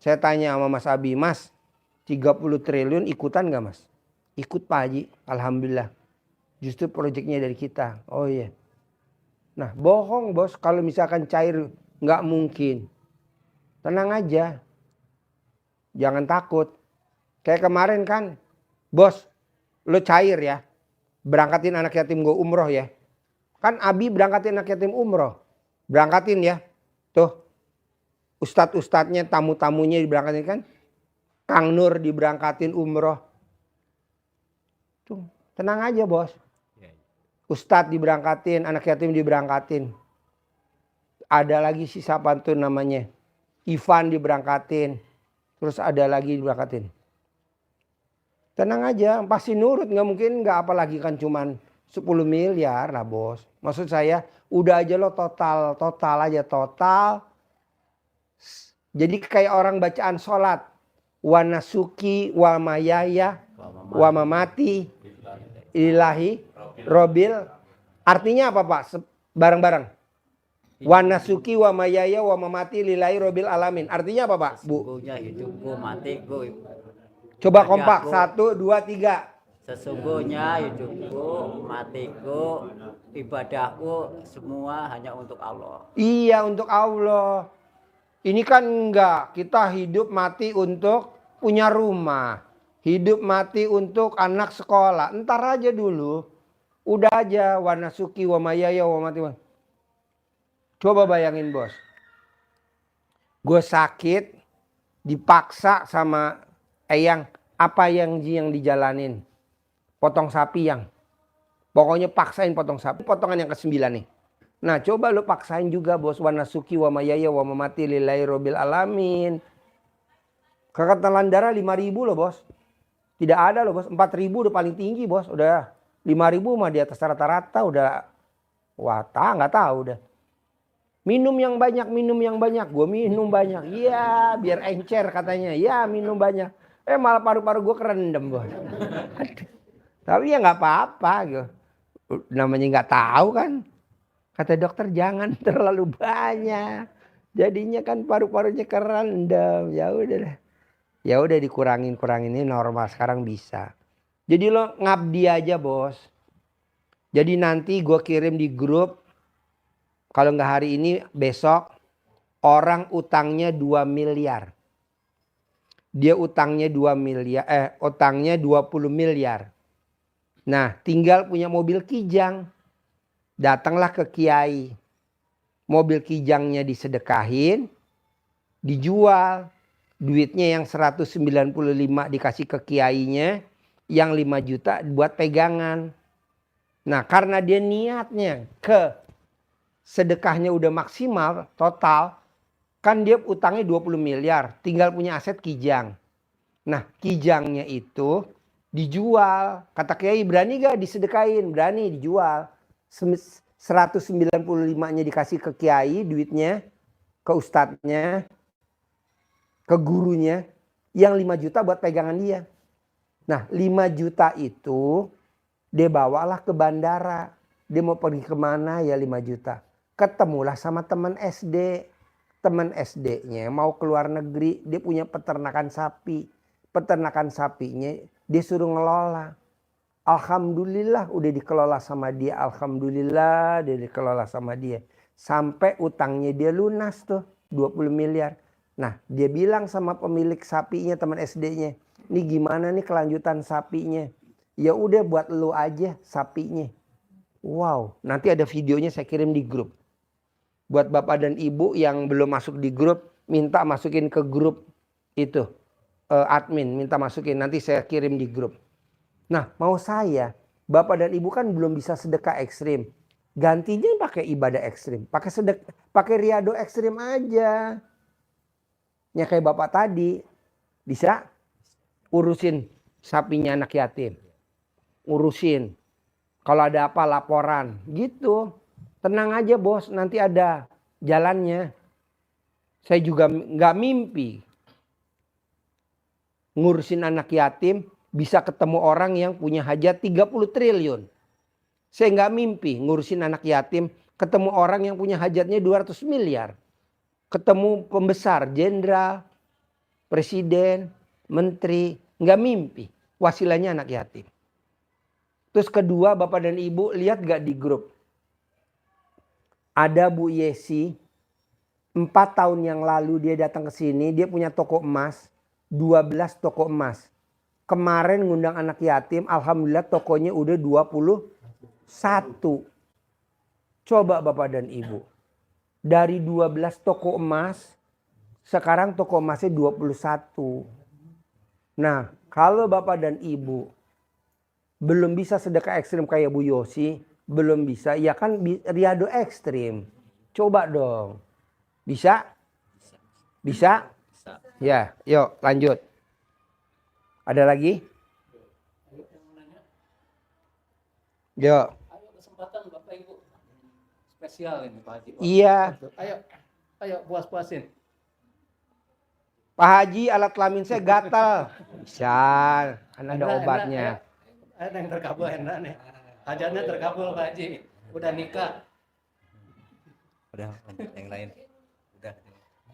Saya tanya sama Mas Abi, Mas 30 triliun ikutan gak Mas? Ikut Pak Haji, alhamdulillah. Justru projectnya dari kita. Oh iya. Nah bohong bos kalau misalkan cair nggak mungkin. Tenang aja. Jangan takut. Kayak kemarin kan. Bos lo cair ya. Berangkatin anak yatim gue umroh ya. Kan Abi berangkatin anak yatim umroh. Berangkatin ya. Tuh. Ustadz-ustadznya, tamu-tamunya diberangkatin kan. Kang Nur diberangkatin umroh. Tuh, tenang aja bos. Ustadz diberangkatin, anak yatim diberangkatin. Ada lagi si siapa tuh namanya. Ivan diberangkatin. Terus ada lagi diberangkatin. Tenang aja, pasti nurut. Nggak mungkin nggak, apalagi kan cuman 10 miliar lah bos. Maksud saya udah aja lo total aja total. Jadi kayak orang bacaan sholat. Wa nasuki wa mayaya wa mamati ilahi robil. Artinya apa Pak? Bareng-bareng. Wa nasuki wa mayaya wa mamati lillahi robil alamin. Artinya apa Pak? Bu. Sesungguhnya hidupku, matiku. Coba Jadi kompak. aku- 1, 2, 3. Sesungguhnya hidupku, matiku, ibadahku semua hanya untuk Allah. Iya, untuk Allah. Ini kan enggak. Kita hidup mati untuk punya rumah. Hidup mati untuk anak sekolah. Entar aja dulu. Udah aja. Wa nasuki wa mayaya wa mati. Coba bayangin bos. Gue sakit. Dipaksa sama Eyang. Apa yang dijalanin? Potong sapi yang. Pokoknya paksain potong sapi. Potongan yang ke-9 nih. Nah coba lu paksain juga bos. Wa nasuki wa mayaya wa mamati lillahi robil alamin. Kekentalan darah 5.000 loh bos. Tidak ada loh bos. 4.000 udah paling tinggi bos. Udah 5.000 mah di atas rata-rata udah. Wah nggak tahu udah. Minum yang banyak, minum yang banyak. Gue minum banyak. Iya biar encer katanya. Ya minum banyak. Malah paru-paru gue kerendam bos. Tapi ya nggak apa-apa gitu. Namanya nggak tahu kan. Kata dokter jangan terlalu banyak. Jadinya kan paru-parunya kerendam. Ya udah deh. Ya udah dikurangin ini normal sekarang bisa. Jadi lo ngabdi aja bos. Jadi nanti gue kirim di grup. Kalau nggak hari ini besok. Orang utangnya 2 miliar. Dia utangnya 2 miliar. Utangnya 20 miliar. Nah tinggal punya mobil kijang. Datanglah ke kiai. Mobil kijangnya disedekahin. Dijual. Duitnya yang 195 dikasih ke kiainya. Yang 5 juta buat pegangan. Nah karena dia niatnya ke sedekahnya udah maksimal total. Kan dia utangnya 20 miliar. Tinggal punya aset kijang. Nah kijangnya itu dijual. Kata kiai berani gak disedekahin? Berani dijual. 195-nya dikasih ke kiai duitnya. Ke ustadznya. Ke gurunya. Yang 5 juta buat pegangan dia. Nah 5 juta itu dia bawalah ke bandara. Dia mau pergi kemana ya 5 juta. Ketemulah sama teman SD. Teman SD-nya mau keluar negeri. Dia punya peternakan sapi. Peternakan sapinya dia suruh ngelola. Alhamdulillah udah dikelola sama dia. Alhamdulillah udah dikelola sama dia. Sampai utangnya dia lunas tuh 20 miliar. Nah dia bilang sama pemilik sapinya teman SD-nya. Ini gimana nih kelanjutan sapinya. Ya udah buat lu aja sapinya. Wow nanti ada videonya saya kirim di grup. Buat bapak dan ibu yang belum masuk di grup. Minta masukin ke grup itu. Admin minta masukin. Nanti saya kirim di grup. Nah mau saya, bapak dan ibu kan belum bisa sedekah ekstrim. Gantinya pakai ibadah ekstrim. Pakai riado ekstrim aja. Ya kayak bapak tadi. Bisa urusin sapinya anak yatim. Urusin. Kalau ada apa laporan. Gitu. Tenang aja bos. Nanti ada jalannya. Saya juga nggak mimpi. Ngurusin anak yatim. Bisa ketemu orang yang punya hajat 30 triliun. Saya nggak mimpi ngurusin anak yatim. Ketemu orang yang punya hajatnya 200 miliar. Ketemu pembesar, jenderal, presiden, menteri. Nggak mimpi. Wasilanya anak yatim. Terus kedua bapak dan ibu lihat gak di grup. Ada Bu Yesi. 4 tahun yang lalu dia datang ke sini. Dia punya toko emas. 12 toko emas. Kemarin ngundang anak yatim, alhamdulillah tokonya udah 21. Coba Bapak dan Ibu. Dari 12 toko emas, sekarang toko emasnya 21. Nah, kalau Bapak dan Ibu belum bisa sedekah ekstrim kayak Bu Yosi, belum bisa, ya kan Riado ekstrim. Coba dong. Bisa? Bisa? Ya, yuk lanjut. Ada lagi? Yuk. Ayo kesempatan Bapak Ibu. Spesial ini Pak Haji. Iya. Ayo puas-puasin. Pak Haji, alat kelamin saya gatal. Bisa, kan ada obatnya. Ada yang terkabul enak nih. Hajatnya terkabul Pak Haji. Udah nikah. Udah lanjut yang lain. Udah.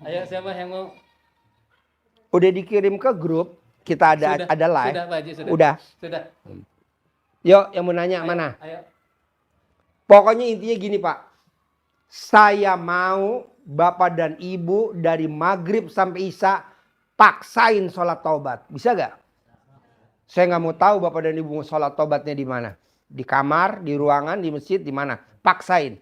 Ayo siapa yang mau? Udah dikirim ke grup, kita ada live. Sudah Pak Haji, sudah. Udah. Sudah. Yuk, yang mau nanya Ayo, mana? Ayo. Pokoknya intinya gini Pak. Saya mau Bapak dan Ibu dari maghrib sampai isya paksain sholat taubat. Bisa gak? Saya nggak mau tahu Bapak dan Ibu mau sholat taubatnya di mana. Di kamar, di ruangan, di masjid, di mana. Paksain.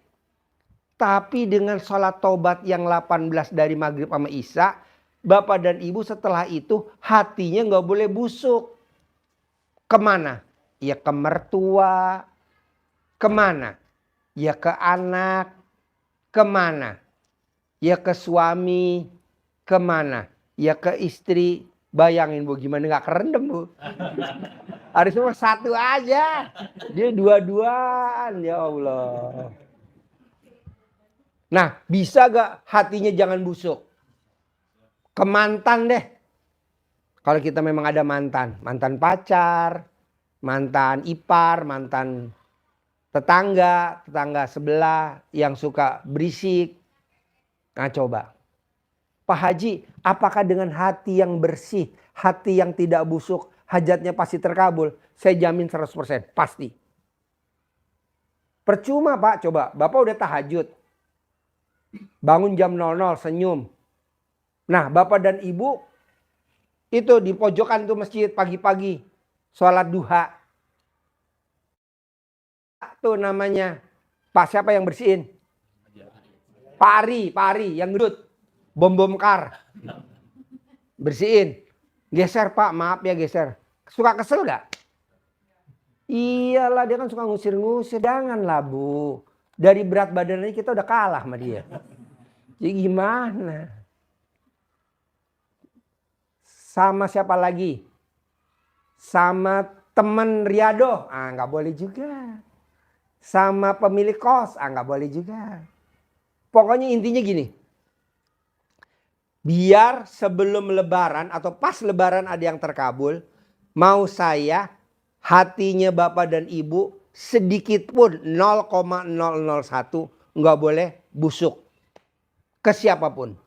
Tapi dengan sholat taubat yang 18 dari maghrib sama isya, Bapak dan Ibu setelah itu hatinya nggak boleh busuk. Kemana? Ya ke mertua. Kemana? Ya ke anak. Kemana? Ya ke suami. Kemana? Ya ke istri. Bayangin Bu, gimana nggak kerendam Bu? Harus cuma satu aja. Dia dua-duaan, ya Allah. Nah, bisa gak hatinya jangan busuk? Ke mantan deh. Kalau kita memang ada mantan. Mantan pacar, mantan ipar, mantan tetangga, tetangga sebelah yang suka berisik. Nah coba. Pak Haji, apakah dengan hati yang bersih, hati yang tidak busuk, hajatnya pasti terkabul? Saya jamin 100%, pasti. Percuma Pak, coba. Bapak udah tahajud. Bangun jam 00, senyum. Nah Bapak dan Ibu itu di pojokan tuh masjid pagi-pagi. Sholat duha. Tuh namanya. Pak siapa yang bersihin? Pak Ari yang gedut. Bom kar. Bersihin. Geser Pak, maaf ya geser. Suka kesel gak? Iyalah dia kan suka ngusir-ngusir. Janganlah Bu. Dari berat badannya kita udah kalah sama dia. Jadi gimana? Sama siapa lagi? Sama teman Riado. Ah nggak boleh juga. Sama pemilik kos. Ah nggak boleh juga. Pokoknya intinya gini. Biar sebelum lebaran atau pas lebaran ada yang terkabul. Mau saya hatinya Bapak dan Ibu sedikit pun 0,001 nggak boleh busuk. Ke siapapun.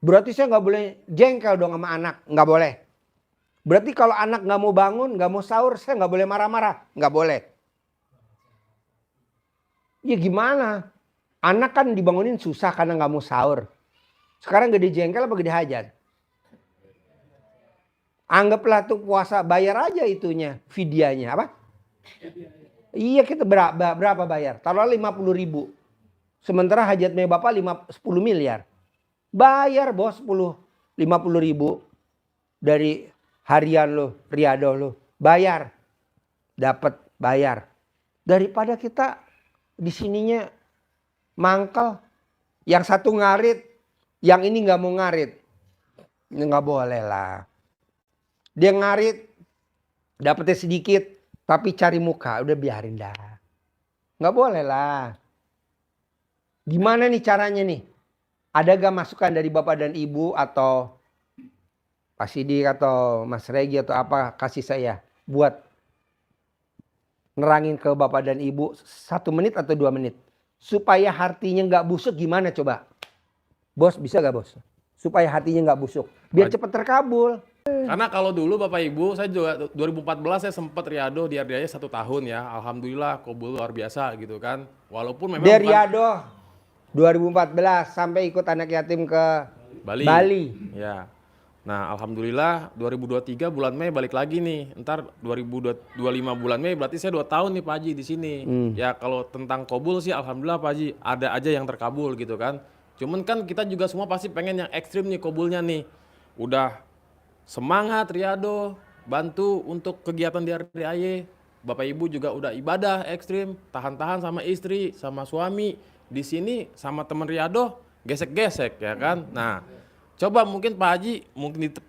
Berarti saya nggak boleh jengkel dong sama anak. Nggak boleh. Berarti kalau anak nggak mau bangun, nggak mau sahur, saya nggak boleh marah-marah. Nggak boleh. Ya gimana? Anak kan dibangunin susah karena nggak mau sahur. Sekarang gede jengkel apa gede hajat? Anggaplah tuh puasa, bayar aja itunya, fidyanya. Apa? Iya kita berapa bayar? Taruhlah 50.000. Sementara hajatnya Bapak 10 miliar. Bayar bos 50.000 dari harian lo, Riado lo. Bayar. Dapat bayar. Daripada kita di sininya mangkel. Yang satu ngarit. Yang ini nggak mau ngarit. Ini nggak boleh lah. Dia ngarit. Dapetnya sedikit. Tapi cari muka. Udah biarin dah. Nggak boleh lah. Gimana nih caranya nih? Ada gak masukan dari Bapak dan Ibu atau Pak Sidik atau Mas Regi atau apa kasih saya buat nerangin ke Bapak dan Ibu 1 menit atau 2 menit. Supaya hatinya gak busuk gimana coba? Bos bisa gak bos? Supaya hatinya gak busuk. Biar cepat terkabul. Karena kalau dulu Bapak Ibu, saya juga 2014 saya sempat Riado di RDA 1 tahun ya. Alhamdulillah kabul luar biasa gitu kan. Walaupun memang Dari Riado 2014 sampai ikut anak yatim ke Bali. Ya. Nah, alhamdulillah 2023 bulan Mei balik lagi nih. Ntar 2025 bulan Mei berarti saya 2 tahun nih Pak Haji di sini. Ya kalau tentang kabul sih alhamdulillah Pak Haji ada aja yang terkabul gitu kan. Cuman kan kita juga semua pasti pengen yang ekstrim nih kabulnya nih. Udah semangat Riyado, bantu untuk kegiatan di RDAY. Bapak Ibu juga udah ibadah ekstrim, tahan-tahan sama istri, sama suami. Di sini sama teman Riyado gesek-gesek ya kan. Nah, coba mungkin Pak Haji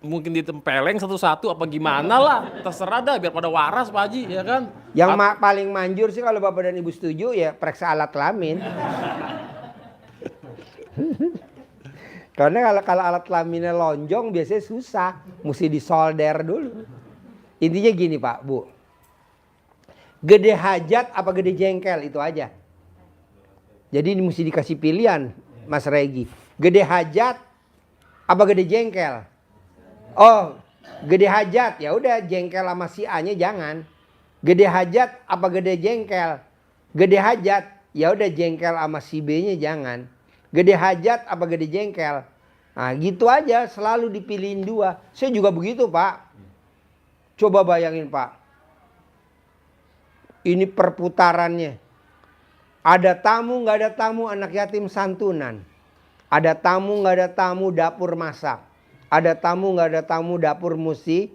mungkin ditempeleng satu-satu apa gimana lah, terserah dah biar pada waras Pak Haji ya kan. Yang paling manjur sih kalau Bapak dan Ibu setuju ya periksa alat kelamin. Karena kalau alat kelaminnya lonjong biasanya susah, mesti disolder dulu. Intinya gini Pak, Bu. Gede hajat apa gede jengkel itu aja. Jadi ini mesti dikasih pilihan Mas Regi. Gede hajat apa gede jengkel? Oh, gede hajat ya udah jengkel sama si A-nya jangan. Gede hajat apa gede jengkel? Gede hajat ya udah jengkel sama si B-nya jangan. Gede hajat apa gede jengkel? Nah gitu aja selalu dipilihin dua. Saya juga begitu Pak. Coba bayangin Pak. Ini perputarannya. Ada tamu nggak ada tamu anak yatim santunan. Ada tamu nggak ada tamu dapur masak. Ada tamu nggak ada tamu dapur mesti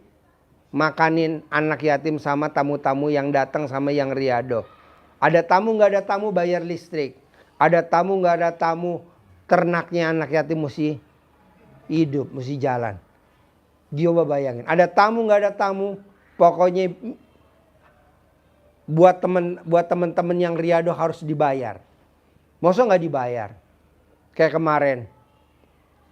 makanin anak yatim sama tamu-tamu yang datang sama yang Riyado. Ada tamu nggak ada tamu bayar listrik. Ada tamu nggak ada tamu ternaknya anak yatim mesti hidup, mesti jalan. Coba bayangin. Ada tamu nggak ada tamu, pokoknya buat teman-teman yang Riyado harus dibayar. Masa nggak dibayar? Kayak kemarin,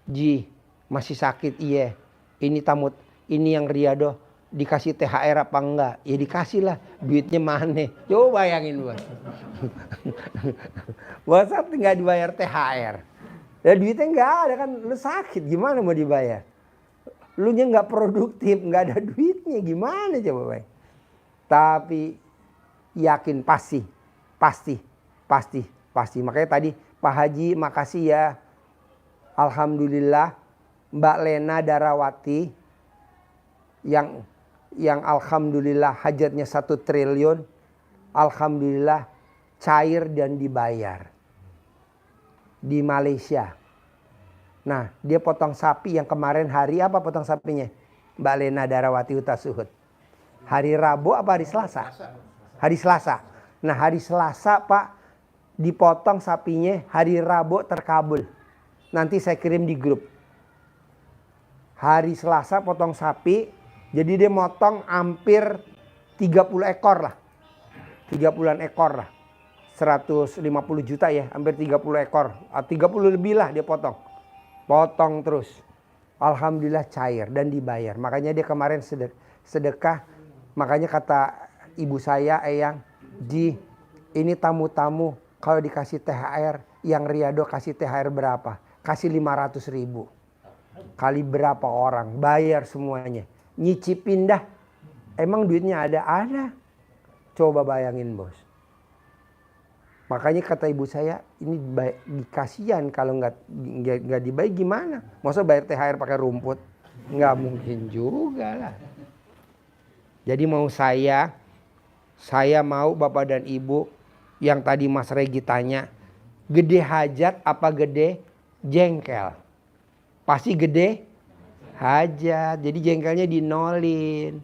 Ji masih sakit iya. Ini tamu, ini yang Riyado dikasih THR apa enggak? Ya dikasih lah, duitnya mana? Coba bayangin bos. Masa nggak dibayar THR? Ya duitnya nggak ada kan, lu sakit gimana mau dibayar? Lu nya nggak produktif, nggak ada duitnya gimana coba bayang? Tapi yakin pasti. Makanya tadi Pak Haji makasih ya. Alhamdulillah Mbak Lena Darawati yang alhamdulillah hajatnya 1 triliun. Alhamdulillah cair dan dibayar di Malaysia. Nah dia potong sapi yang kemarin hari apa potong sapinya? Mbak Lena Darawati Utasuhud. Hari Rabu apa hari Selasa? Hari Selasa. Nah hari Selasa Pak dipotong sapinya, hari Rabu terkabul. Nanti saya kirim di grup. Hari Selasa potong sapi, jadi dia motong hampir 30 ekor lah. 30-an ekor lah. 150 juta ya, hampir 30 ekor. 30 lebih lah dia potong. Potong terus. Alhamdulillah cair dan dibayar. Makanya dia kemarin sedekah. Makanya kata ibu saya, Eyang, Ji, ini tamu-tamu kalau dikasih THR, yang Riyado kasih THR berapa? Kasih 500.000. Kali berapa orang, bayar semuanya. Nyicipin dah. Emang duitnya ada? Ada. Coba bayangin bos. Makanya kata ibu saya, ini dikasihan kalau nggak dibayar gimana? Masa bayar THR pakai rumput? Nggak mungkin juga lah. Jadi mau saya mau Bapak dan Ibu yang tadi Mas Regi tanya, gede hajat apa gede jengkel? Pasti gede hajat, jadi jengkelnya dinolin.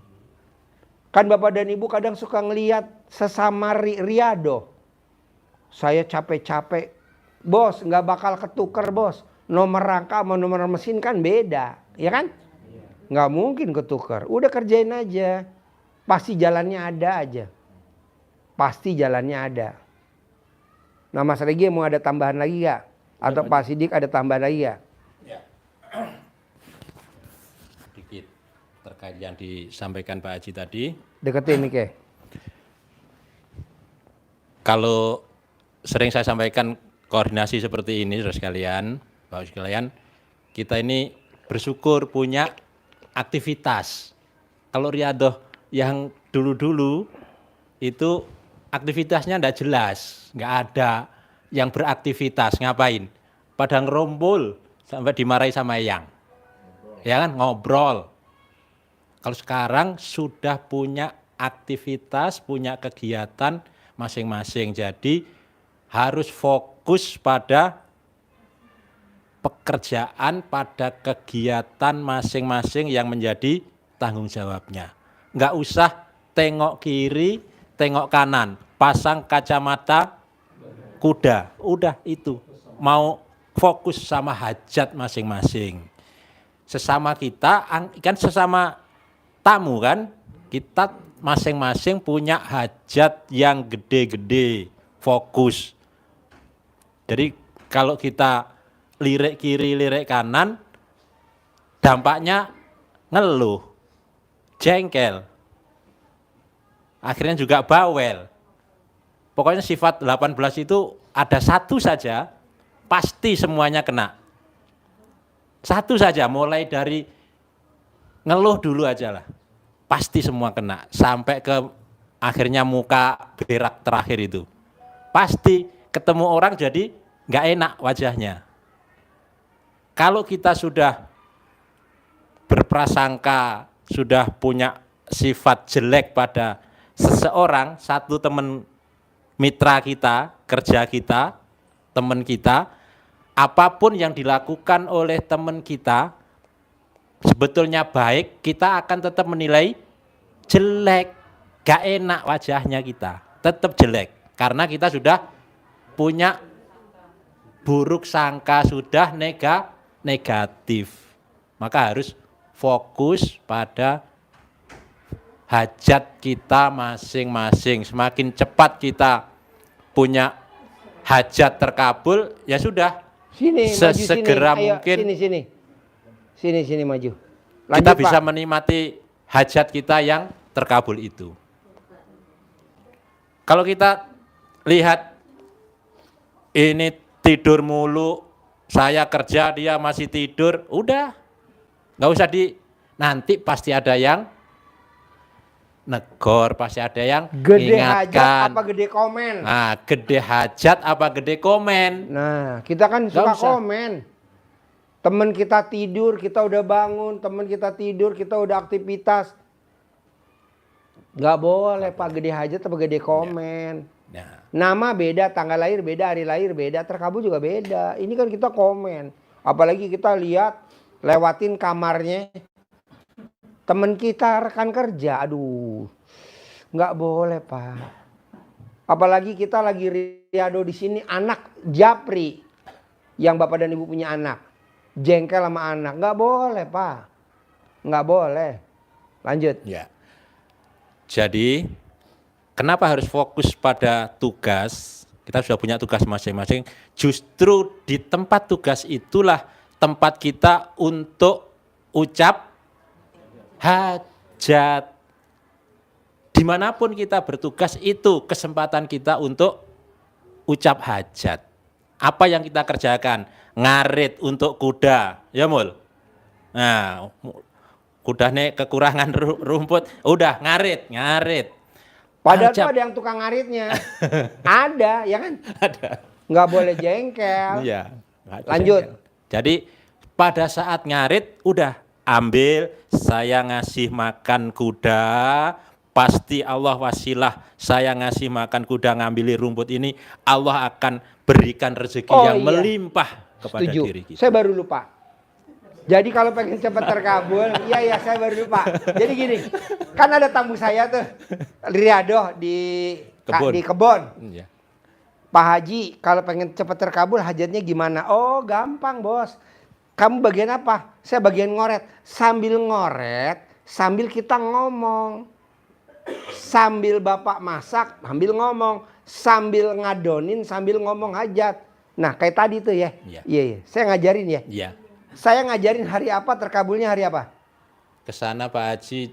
Kan Bapak dan Ibu kadang suka ngelihat sesama Riyado. Saya capek-capek, bos nggak bakal ketuker bos. Nomor rangka sama nomor mesin kan beda, ya kan? Nggak mungkin ketuker, udah kerjain aja. Pasti jalannya ada aja. Pasti jalannya ada. Nah Mas Regi mau ada tambahan lagi gak? Atau Pak Sidik ada tambahan lagi gak? Ya. Sedikit terkait yang disampaikan Pak Haji tadi. Deketin nih Ke. Kalau sering saya sampaikan koordinasi seperti ini saudara sekalian, Bapak sekalian, kita ini bersyukur punya aktivitas. Kalau Riyado yang dulu-dulu itu aktivitasnya enggak jelas, enggak ada yang beraktivitas, ngapain? Pada ngerombol sampai dimarahi sama Eyang. ya kan, ngobrol. Kalau sekarang sudah punya aktivitas, punya kegiatan masing-masing. Jadi harus fokus pada pekerjaan, pada kegiatan masing-masing yang menjadi tanggung jawabnya. Nggak usah tengok kiri, tengok kanan, pasang kacamata kuda, udah itu. Mau fokus sama hajat masing-masing. Sesama kita, kan sesama tamu kan, kita masing-masing punya hajat yang gede-gede, fokus. Jadi kalau kita lirik kiri, lirik kanan, dampaknya ngeluh, jengkel, akhirnya juga bawel. Pokoknya sifat 18 itu ada satu saja, pasti semuanya kena. Satu saja, mulai dari ngeluh dulu aja lah. Pasti semua kena, sampai ke akhirnya muka berak terakhir itu. Pasti ketemu orang jadi nggak enak wajahnya. Kalau kita sudah berprasangka, sudah punya sifat jelek pada seseorang, satu teman mitra kita, kerja kita, teman kita, apapun yang dilakukan oleh teman kita, sebetulnya baik, kita akan tetap menilai jelek, gak enak wajahnya kita, tetap jelek. Karena kita sudah punya buruk sangka, sudah negatif. Maka harus fokus pada hajat kita masing-masing. Semakin cepat kita punya hajat terkabul, ya sudah, Sini, maju sesegera sini. Ayo, mungkin Sini maju. kita Lanjut, bisa Pak. menikmati hajat kita yang terkabul itu. Kalau kita lihat ini tidur mulu, saya kerja dia masih tidur, udah nggak usah nanti pasti ada yang negor, pasti ada yang Gede hajat ingatkan. apa gede komen? Nah, gede hajat apa gede komen? Nah, kita kan Nggak suka usah. komen. Temen kita tidur, kita udah bangun. Temen kita tidur, kita udah aktivitas. Nggak boleh Pak gede hajat apa gede komen. Nah, Nama beda, tanggal lahir beda, hari lahir beda, terkabul juga beda. Ini kan kita komen. Apalagi kita lihat, lewatin kamarnya temen kita, rekan kerja. Aduh, nggak boleh Pak. Apalagi kita lagi riado di sini, anak japri. Yang bapak dan ibu punya anak. Jengkel sama anak. Nggak boleh Pak. Nggak boleh. Lanjut. ya. Jadi, kenapa harus fokus pada tugas? Kita sudah punya tugas masing-masing. Justru di tempat tugas itulah tempat kita untuk ucap hajat. Dimanapun kita bertugas itu kesempatan kita untuk ucap hajat. Apa yang kita kerjakan? Ngarit untuk kuda, ya Mul? Nah, kuda nih kekurangan rumput, udah ngarit. Padahal Hajat. tuh ada yang tukang ngaritnya. Ada, ya kan? Ada. Nggak boleh jengkel. Iya. Lanjut. Jadi pada saat ngarit udah ambil, saya ngasih makan kuda, pasti Allah wasilah saya ngasih makan kuda ngambili rumput ini, Allah akan berikan rezeki yang melimpah kepada Setuju. diri kita. Saya baru lupa. Jadi kalau pengen cepat terkabul, iya saya baru lupa. Jadi gini, kan ada tamu saya tuh, Riado di kebon. Iya. Pak Haji, kalau pengen cepat terkabul hajatnya gimana? Oh gampang bos. Kamu bagian apa? Saya bagian ngoret. Sambil ngoret, sambil kita ngomong. Sambil bapak masak, sambil ngomong. Sambil ngadonin, sambil ngomong hajat. Nah kayak tadi tuh ya. Iya. Saya ngajarin ya. Iya. Saya ngajarin hari apa, terkabulnya hari apa? Kesana Pak Haji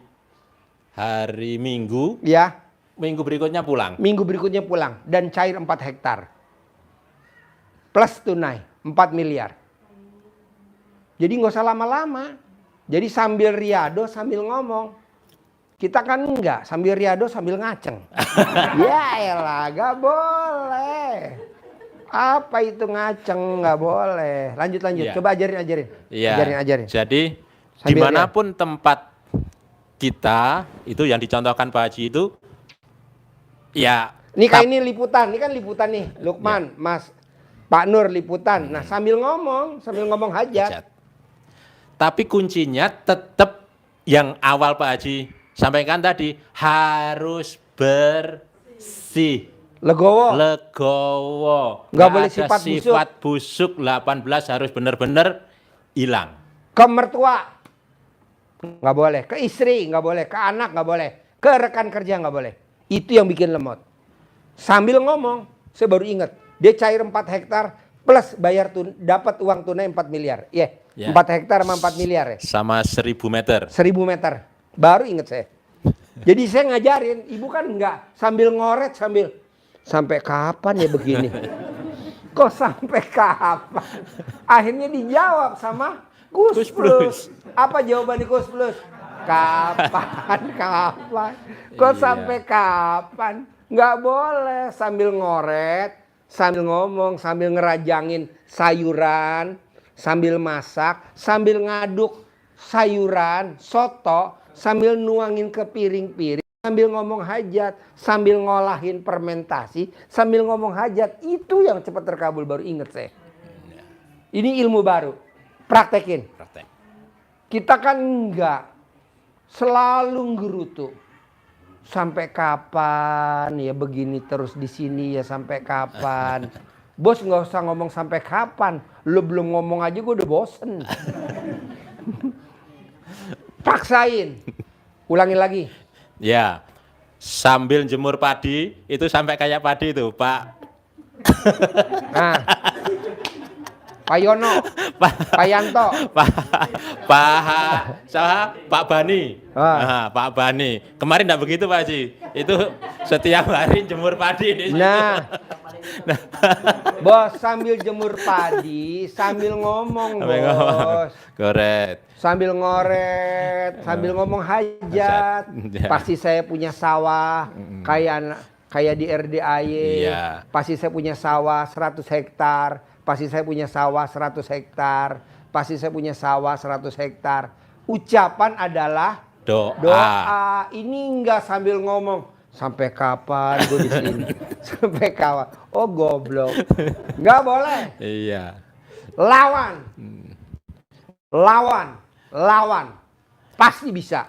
hari Minggu. Ya. Minggu berikutnya pulang. Minggu berikutnya pulang dan cair 4 hektar. Plus tunai 4 miliar. Jadi nggak usah lama-lama. Jadi sambil riado sambil ngomong. Kita kan enggak, sambil riado sambil ngaceng. Ya elah, gak boleh. Apa itu ngaceng, nggak boleh. Lanjut. Ya. Coba ajarin. Iya. Ajarin. Jadi dimanapun tempat kita itu yang dicontohkan Pak Haji itu ya. Ini kayak ini liputan, ini kan liputan nih, Lukman, Mas, Pak Nur liputan. Nah sambil ngomong hajat. Tapi kuncinya tetap yang awal Pak Haji sampaikan tadi, harus bersih. Legowo. Nggak boleh ada sifat busuk. 18 harus benar-benar hilang. Ke mertua nggak boleh, ke istri nggak boleh, ke anak nggak boleh, ke rekan kerja nggak boleh. Itu yang bikin lemot. Sambil ngomong, saya baru ingat, dia cair 4 hektar plus bayar dapat uang tunai 4 miliar. Iya, 4 hektar sama 4 miliar ya. Sama 1000 meter. 1000 meter. Baru ingat saya. Jadi saya ngajarin, ibu kan enggak sambil ngoret sampai kapan ya begini? Kok sampai kapan? Akhirnya dijawab sama Kus Plus. Apa jawaban di Kus Plus? Kapan? Kok sampai kapan? Nggak boleh sambil ngoret, sambil ngomong, sambil ngerajangin sayuran, sambil masak, sambil ngaduk sayuran, soto, sambil nuangin ke piring-piring, sambil ngomong hajat, sambil ngolahin fermentasi, sambil ngomong hajat. Itu yang cepat terkabul, baru inget saya. Ini ilmu baru. Praktekin. Kita kan enggak selalu ngerutu. Sampai kapan ya begini terus di sini ya, sampai kapan? Bos nggak usah ngomong sampai kapan. Lu belum ngomong aja gue udah bosen. Paksain. Ulangin lagi. Ya, sambil jemur padi itu sampai kayak padi itu, Pak. Nah. Pak Yono, Pak Yanto, Pak Bani, Pak Bani. Kemarin enggak begitu Pak Haji. Itu setiap hari jemur padi di situ. Nah, bos sambil jemur padi, sambil ngomong bos. Goret. Sambil ngoret, sambil ngomong hajat. Pasti saya punya sawah, kayak di RDAY. Iya. Pasti saya punya sawah 100 hektar. Pasti saya punya sawah 100 hektar. Pasti saya punya sawah 100 hektar. Ucapan adalah doa. Ini enggak sambil ngomong. Sampai kapan gue di sini? Sampai kapan? Oh goblok. Enggak boleh. Iya. Lawan. Pasti bisa.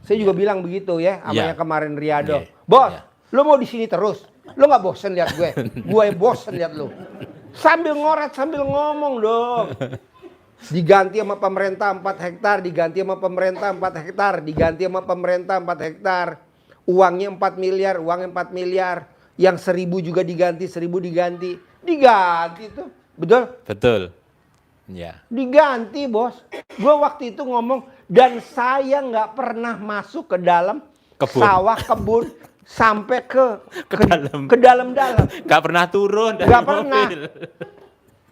Saya juga bilang begitu ya, sama yang kemarin Riado. Bos, lu mau di sini terus? Lu nggak bosen lihat gue? Gue bosen lihat lu. Sambil ngoret, sambil ngomong dong. Diganti sama pemerintah 4 hektar, diganti sama pemerintah 4 hektar, diganti sama pemerintah 4 hektar. Uangnya 4 miliar, uangnya 4 miliar. Yang 1000 juga diganti, 1000 diganti. Diganti tuh, betul? Betul. Ya. Diganti bos. Gue waktu itu ngomong, dan saya nggak pernah masuk ke dalam sawah kebun. Sampai ke dalam. Gak pernah turun dari Gak mobil. pernah.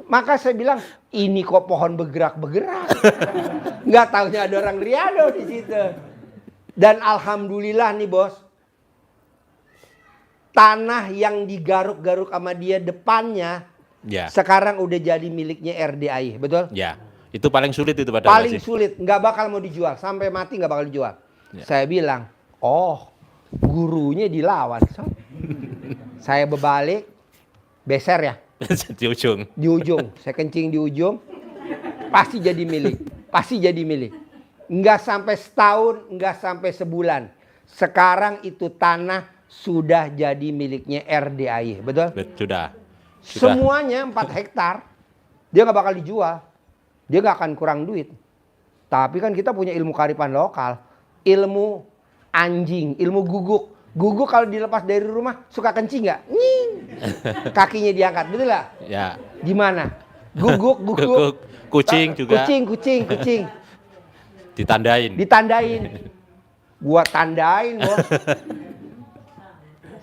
Maka saya bilang, ini kok pohon bergerak-bergerak. Gak taunya ada orang Riado di situ. Dan alhamdulillah nih bos, tanah yang digaruk-garuk sama dia depannya, sekarang udah jadi miliknya RDAI, betul? Ya, itu paling sulit itu padahal. Paling sulit, nggak bakal mau dijual, sampai mati nggak bakal dijual. Saya bilang, gurunya dilawan. Saya berbalik, beser ya. Di ujung. Di ujung, saya kencing di ujung, pasti jadi milik. Nggak sampai setahun, nggak sampai sebulan. Sekarang itu tanah sudah jadi miliknya RDAI, betul? Sudah. Semuanya 4 hektar, dia nggak bakal dijual. Dia nggak akan kurang duit. Tapi kan kita punya ilmu kearifan lokal, ilmu anjing, ilmu guguk. Guguk kalau dilepas dari rumah suka kencing nggak? Kakinya diangkat, betul nggak? Ya. Gimana? Guguk. Kucing juga. Kucing. Ditandain. Gua tandain bos.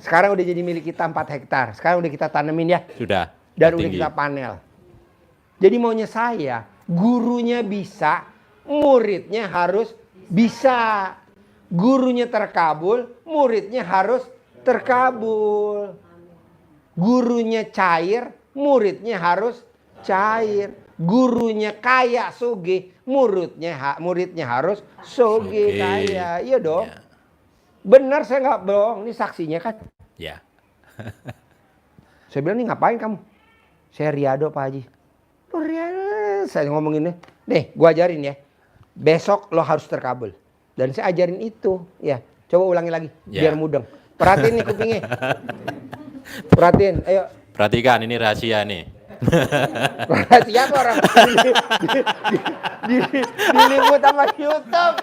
Sekarang udah jadi milik kita 4 hektar. Sekarang udah kita tanemin ya. Sudah. Dan udah kita panel. Jadi maunya saya, gurunya bisa, muridnya harus bisa. Gurunya terkabul, muridnya harus terkabul. Gurunya cair, muridnya harus cair. Gurunya kaya sugih, muridnya harus soge Soge. kaya. Iya dong. Ya. Benar, saya nggak bohong. Ini saksinya kan. Ya. Saya bilang, nih ngapain kamu? Saya riado Pak Haji. Lo riado, saya ngomonginnya. Nih, gua ajarin ya. Besok lo harus terkabul. Dan saya ajarin itu. Ya, coba ulangi lagi. Ya. Biar mudeng. Perhatiin nih kupingnya. Perhatiin, ayo. Perhatikan ini rahasia nih. Rahasia apa orang? Diliput sama YouTube.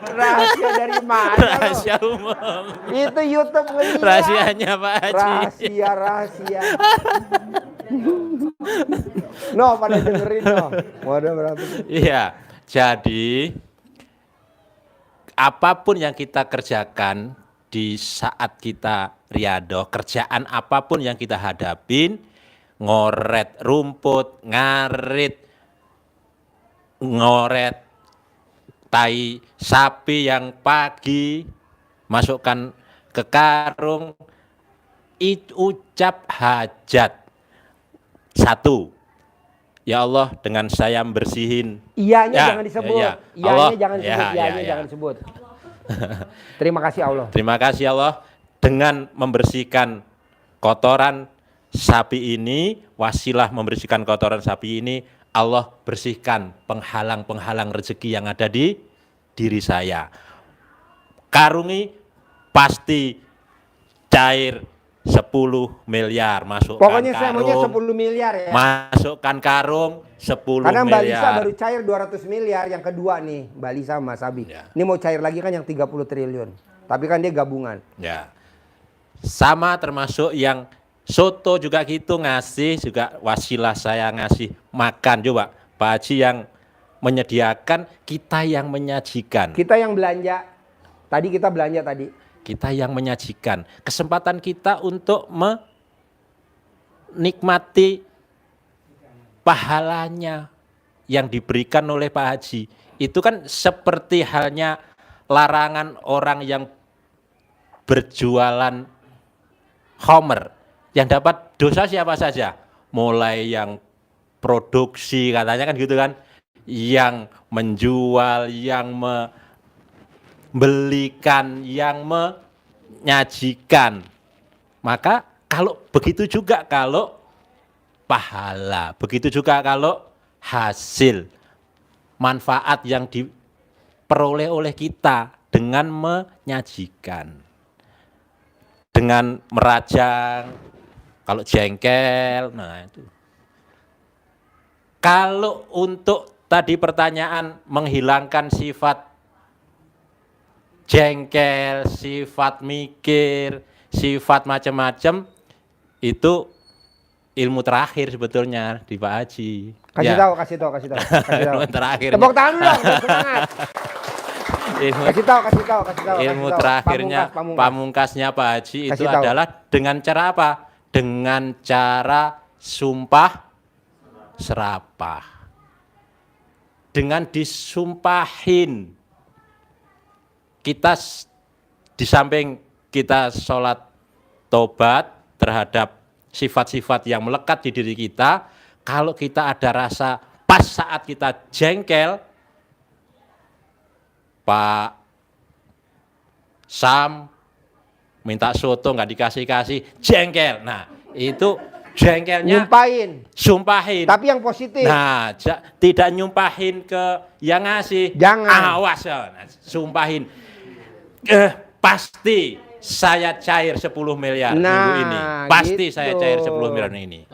Rahasia dari mana lo? Rahasia umum. Itu YouTube ngeliat. Rahasianya Pak Haji. Rahasia. No, pada dengerin no. Mau ada berapa? Iya. Jadi apapun yang kita kerjakan di saat kita riado, kerjaan apapun yang kita hadapin, ngoret rumput, ngarit, ngoret tai sapi yang pagi, masukkan ke karung, ucap hajat. Satu, ya Allah dengan saya bersihin. Iyanya Ya, jangan disebut. ya, ya. Iyanya Allah. jangan disebut. Ya, Iyanya ya. jangan disebut. Terima kasih Allah. Terima kasih Allah dengan membersihkan kotoran sapi ini, wasilah membersihkan kotoran sapi ini, Allah bersihkan penghalang-penghalang rezeki yang ada di diri saya. Karungi pasti cair 10 miliar, masukkan Pokoknya saya maunya karung, 10 miliar ya. masukkan karung 10 Karena Mbak Lisa miliar. baru cair 200 miliar yang kedua nih, Mbak Lisa sama Mas Abi. Ya. Ini mau cair lagi kan yang 30 triliun. Tapi kan dia gabungan. Ya. Sama termasuk yang soto juga gitu ngasih, juga wasilah saya ngasih makan. Coba Pak Haji yang menyediakan, kita yang menyajikan. Kita yang belanja. Tadi kita belanja tadi. Kita yang menyajikan. Kesempatan kita untuk menikmati pahalanya yang diberikan oleh Pak Haji. Itu kan seperti halnya larangan orang yang berjualan homer. Yang dapat dosa siapa saja? Mulai yang produksi katanya kan gitu kan. Yang menjual, yang membelikan, yang menyajikan. Maka kalau begitu juga kalau pahala, begitu juga kalau hasil, manfaat yang diperoleh oleh kita dengan menyajikan. Dengan merajang, kalau jengkel, nah itu. Kalau untuk tadi pertanyaan menghilangkan sifat jengkel, sifat mikir, sifat macam-macam, itu ilmu terakhir sebetulnya di Pak Haji. Kasih tahu. Ilmu terakhir. Tepuk tangan dulu dong, biar semangat. Ilmu, Kasih tahu. ilmu terakhirnya, pamungkasnya Pak Haji itu adalah dengan cara apa? Dengan cara sumpah serapah. Dengan disumpahin. Kita di samping kita sholat tobat terhadap sifat-sifat yang melekat di diri kita, kalau kita ada rasa pas saat kita jengkel, Pak Sam minta soto nggak dikasih-kasih, jengkel. Nah itu jengkelnya Nyumpahin. sumpahin. Tapi yang positif. Nah, tidak nyumpahin ke yang ngasih. Jangan. Awas ya. Nah, sumpahin. Pasti saya cair 10 miliar minggu ini. Pasti gitu. saya cair 10 miliar ini.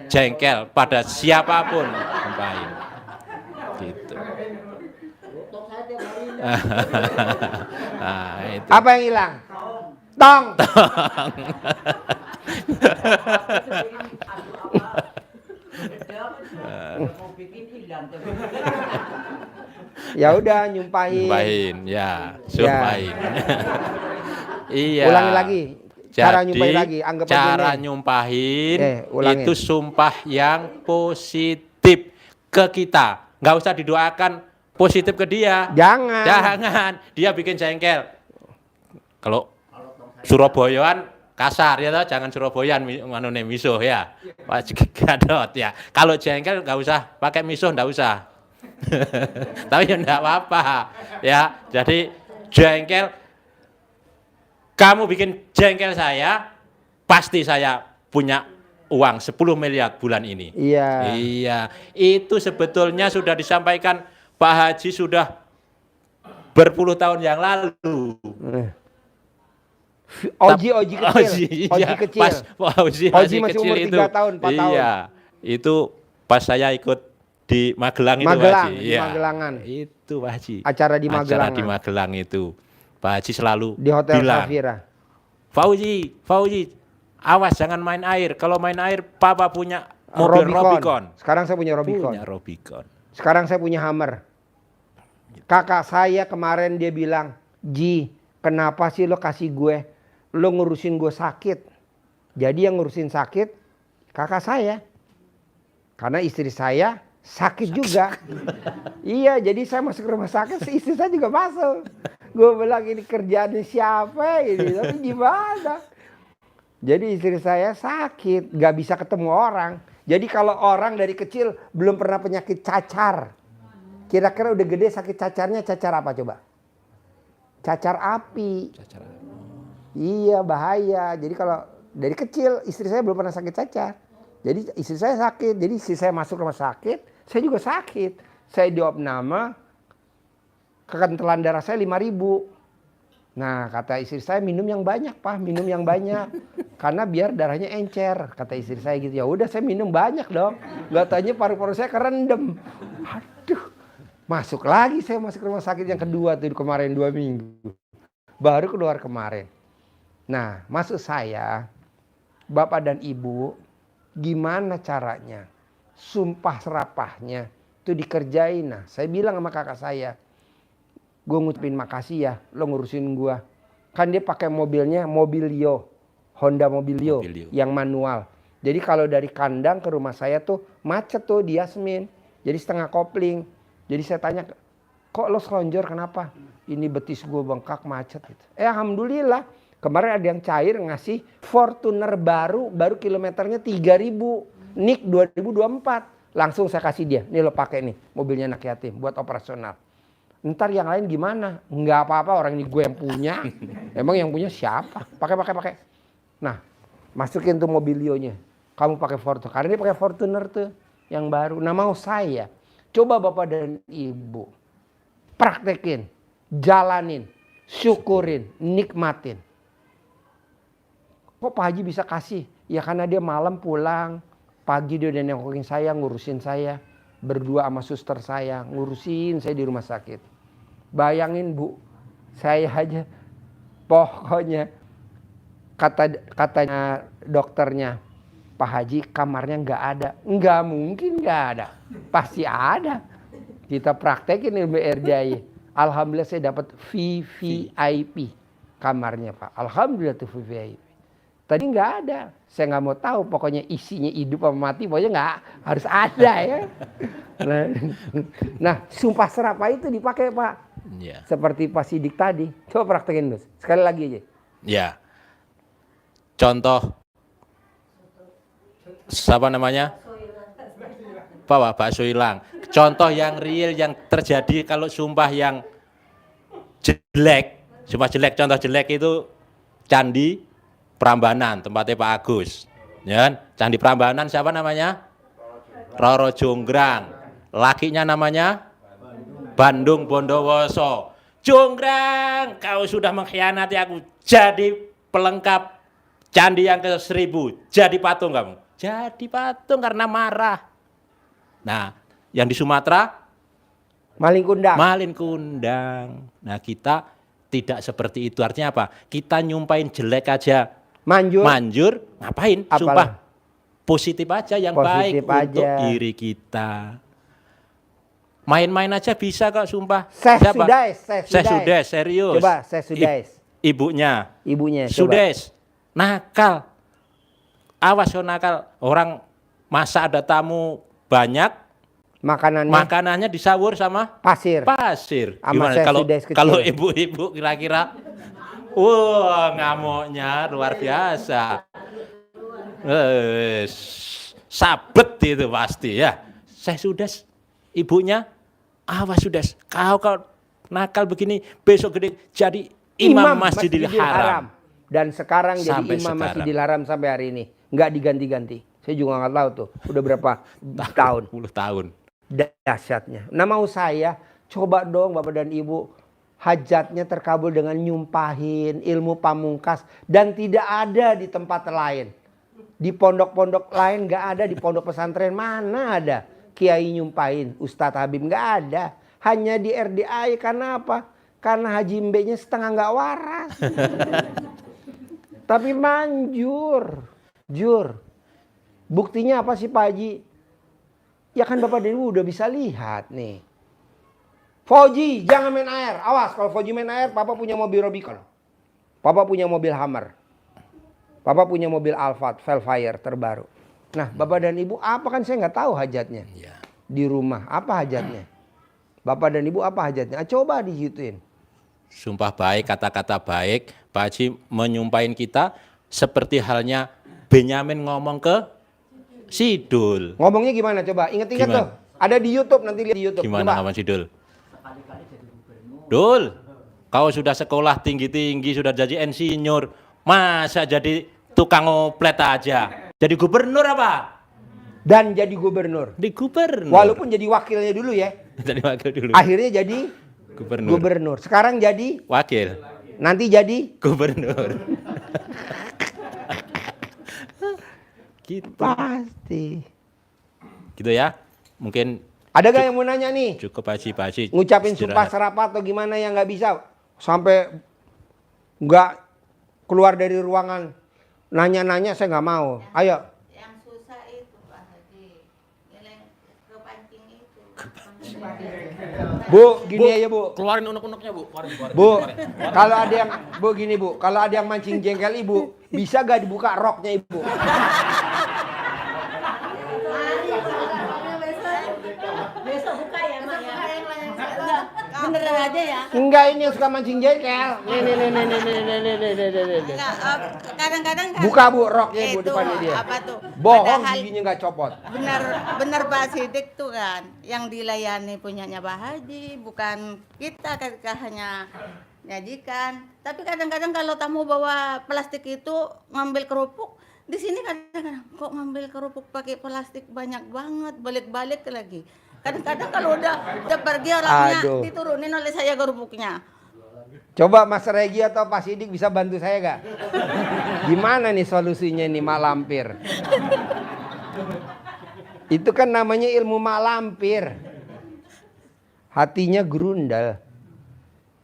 Jengkel pada siapapun sumpahin. Gitu. Nah, itu. Apa yang hilang? Tong. Ya udah nyumpahin. Sumpahin, ya, sumpahin. Iya. Ulangi lagi. Cara Jadi, nyumpahin lagi. Anggap aja cara nih. nyumpahin ulangin. itu sumpah yang positif ke kita. Nggak usah didoakan positif ke dia. Jangan. Jangan. Dia bikin jengkel. Kalau Surabayaan kasar ya toh, jangan Surabayaan manune misuh ya. Pak Gadot ya. Kalau jengkel nggak usah pakai misuh, nggak usah. Tapi ya enggak apa-apa. Ya, jadi jengkel, kamu bikin jengkel saya, pasti saya punya uang 10 miliar bulan ini. Iya. Iya, itu sebetulnya sudah disampaikan Pak Haji sudah berpuluh tahun yang lalu. Oji kecil. Oji iya, kecil. Pas Pak Oji Oji masih kecil umur itu. 3 tahun, 4 tahun. Iya, itu pas saya ikut di Magelang itu Pak Magelang, Haji. di Iya. Magelangan. Itu Pak Haji. Acara di Acara Magelangan. di Magelang itu. Pak Haji selalu Di Hotel bilang, Safira. Fauzi, awas jangan main air. Kalau main air, Papa punya mobil Robicon. Sekarang saya punya Robicon. Punya Robicon. Sekarang saya punya Hammer. Kakak saya kemarin dia bilang, Ji, kenapa sih lo kasih gue? Lo ngurusin gue sakit. Jadi yang ngurusin sakit kakak saya. Karena istri saya sakit juga. Iya, jadi saya masuk rumah sakit, istri saya juga masuk. Gue bilang ini kerjaannya siapa ini, tapi gimana? Jadi istri saya sakit, gak bisa ketemu orang. Jadi kalau orang dari kecil belum pernah penyakit cacar, kira-kira udah gede sakit cacarnya cacar apa coba? Cacar api. Iya, bahaya. Jadi kalau dari kecil istri saya belum pernah sakit cacar. Jadi istri saya sakit, jadi istri saya masuk rumah sakit, saya juga sakit. Saya diopname, kekentalan darah saya 5.000. Nah, kata istri saya minum yang banyak, Pak, minum yang banyak. Karena biar darahnya encer, kata istri saya gitu. Ya udah saya minum banyak dong. Gak tanya paru-paru saya kerendam. Aduh. Masuk lagi saya masuk rumah sakit yang kedua tuh kemarin 2 minggu. Baru keluar kemarin. Nah, maksud saya, Bapak dan Ibu, gimana caranya? Sumpah serapahnya itu dikerjain. Nah, saya bilang sama kakak saya, gue ngucapin makasih ya, lo ngurusin gue. Kan dia pakai mobilnya Mobilio, Honda Mobilio, yang manual. Jadi kalau dari kandang ke rumah saya tuh macet tuh di Yasmin. Jadi setengah kopling. Jadi saya tanya, kok lo selonjor kenapa? Ini betis gue bengkak macet gitu. Alhamdulillah. Kemarin ada yang cair ngasih Fortuner baru kilometernya 3.000. NIK 2024. Langsung saya kasih dia. Nih lo pakai nih mobilnya anak yatim buat operasional. Ntar yang lain gimana? Nggak apa-apa, orang ini gue yang punya. Emang yang punya siapa? Pakai. Nah, masukin tuh mobilionya. Kamu pakai Fortuner. Karena dia pakai Fortuner tuh yang baru. Nah, mau saya coba Bapak dan Ibu praktekin, jalanin, syukurin, nikmatin. Kok Pak Haji bisa kasih? Ya karena dia malam pulang, pagi dia udah nengokin saya, ngurusin saya. Berdua sama suster saya, ngurusin saya di rumah sakit. Bayangin Bu, saya aja pokoknya katanya dokternya, Pak Haji kamarnya nggak ada. Nggak mungkin nggak ada, pasti ada. Kita praktekin ilmu RJI. Alhamdulillah saya dapat VVIP kamarnya Pak. Alhamdulillah tuh VVIP. Tadi nggak ada, saya nggak mau tahu. Pokoknya isinya hidup apa mati, pokoknya nggak harus ada ya. Nah, sumpah serapah itu dipakai Pak. Ya. Seperti Pak Sidik tadi. Coba praktekin Gus. Sekali lagi aja. Ya. Contoh, siapa namanya? Pak bakso hilang. Contoh yang real yang terjadi kalau sumpah yang jelek, sumpah jelek. Contoh jelek itu Candi Prambanan, tempatnya Pak Agus. Ya kan? Candi Prambanan siapa namanya? Roro Jonggrang. Lakinya namanya Bandung Bondowoso. Jonggrang, kau sudah mengkhianati aku. Jadi pelengkap candi yang ke-1000. Jadi patung kamu. Jadi patung karena marah. Nah, yang di Sumatera Malin Kundang. Malin Kundang. Nah, kita tidak seperti itu. Artinya apa? Kita nyumpain jelek aja. Manjur, ngapain? Apalah. Sumpah positif aja yang Positif baik aja. untuk diri kita. Main-main aja bisa kok sumpah. Saya Siapa? Sudes, Sudes, serius. Coba saya Sudes. Ibunya. Coba. Sudes. Nakal. Awas yo nakal. Orang masa ada tamu banyak, makanannya disawur sama pasir. Gimana kalau ibu-ibu kira-kira wah, ngamuknya luar biasa. Sabet itu pasti ya. Saya sudah ibunya awas sudah, kau nakal begini, besok gede jadi imam Masjidil Haram. Dan sekarang jadi Sampai imam sekarang. Masjidil Haram sampai hari ini. Nggak diganti-ganti. Saya juga nggak tahu tuh. Udah berapa tahun. 10 tahun. Dahsyatnya. Nah mau saya, coba dong Bapak dan Ibu. Hajatnya terkabul dengan nyumpahin ilmu pamungkas. Dan tidak ada di tempat lain. Di pondok-pondok lain nggak ada. Di pondok pesantren mana ada. Kiai nyumpahin, Ustadz Habib nggak ada. Hanya di RDI karena apa? Karena Haji Mbeknya setengah nggak waras. Tapi manjur. Jur. Buktinya apa sih Pak Haji? Ya kan Bapak dan Ibu udah bisa lihat nih. Fauji jangan main air. Awas kalau Fauji main air, Papa punya mobil Rubicon. Papa punya mobil Hammer. Papa punya mobil Alphard Velfire terbaru. Nah Bapak dan Ibu apa kan saya nggak tahu hajatnya. Ya. Di rumah apa hajatnya? Bapak dan Ibu apa hajatnya? Coba digituin. Sumpah baik, kata-kata baik, Pak Haji menyumpahin kita seperti halnya Benyamin ngomong ke Sidul. Ngomongnya gimana coba? Ingat-ingat Gimana? tuh. Ada di YouTube, nanti lihat di YouTube. Gimana Coba. ngomong Sidul? Dul, kau sudah sekolah tinggi-tinggi, sudah jadi insinyur, masa jadi tukang oplet aja? Jadi gubernur apa? Dan jadi gubernur. Di gubernur. Walaupun jadi wakilnya dulu ya. Jadi wakil dulu. Akhirnya jadi Gubernur. gubernur. Sekarang jadi, Wakil. nanti jadi Gubernur. Gitu. pasti. Gitu ya. Mungkin Ada gak yang mau nanya nih? cukup Pak Haji. Ngucapin sumpah Istirahat. serapah atau gimana yang nggak bisa? Sampai nggak keluar dari ruangan. Nanya-nanya saya nggak mau. Ayo. Yang susah itu Pak Haji. Yang kepancing itu. Bu, gini aja Bu. Keluarin unek-uneknya Bu. Keluarin. Bu, kalau ada yang Bu gini Bu, kalau ada yang mancing jengkel Ibu, bisa gak dibuka roknya Ibu? Besok buka ya Mak ya. Enggak, beneran aja ya. Enggak, ini yang suka mancing jengkel. Nih. Enggak, kadang-kadang kan Buka Bu roknya Bu itu, depannya dia. apa tuh? Bohong Padahal giginya nggak copot. benar Pak Sidik tuh kan yang dilayani punyanya Pak Haji, bukan kita ketika hanya nyajikan. Tapi kadang-kadang kalau tamu bawa plastik itu ngambil kerupuk, di sini kadang-kadang kok ngambil kerupuk pakai plastik banyak banget, balik-balik lagi. Kadang-kadang kalau udah pergi orangnya Aduh. diturunin oleh saya kerupuknya. Coba Mas Regi atau Pak Sidik bisa bantu saya gak? Gimana nih solusinya nih mak lampir? Itu kan namanya ilmu mak lampir. Hatinya gerundal.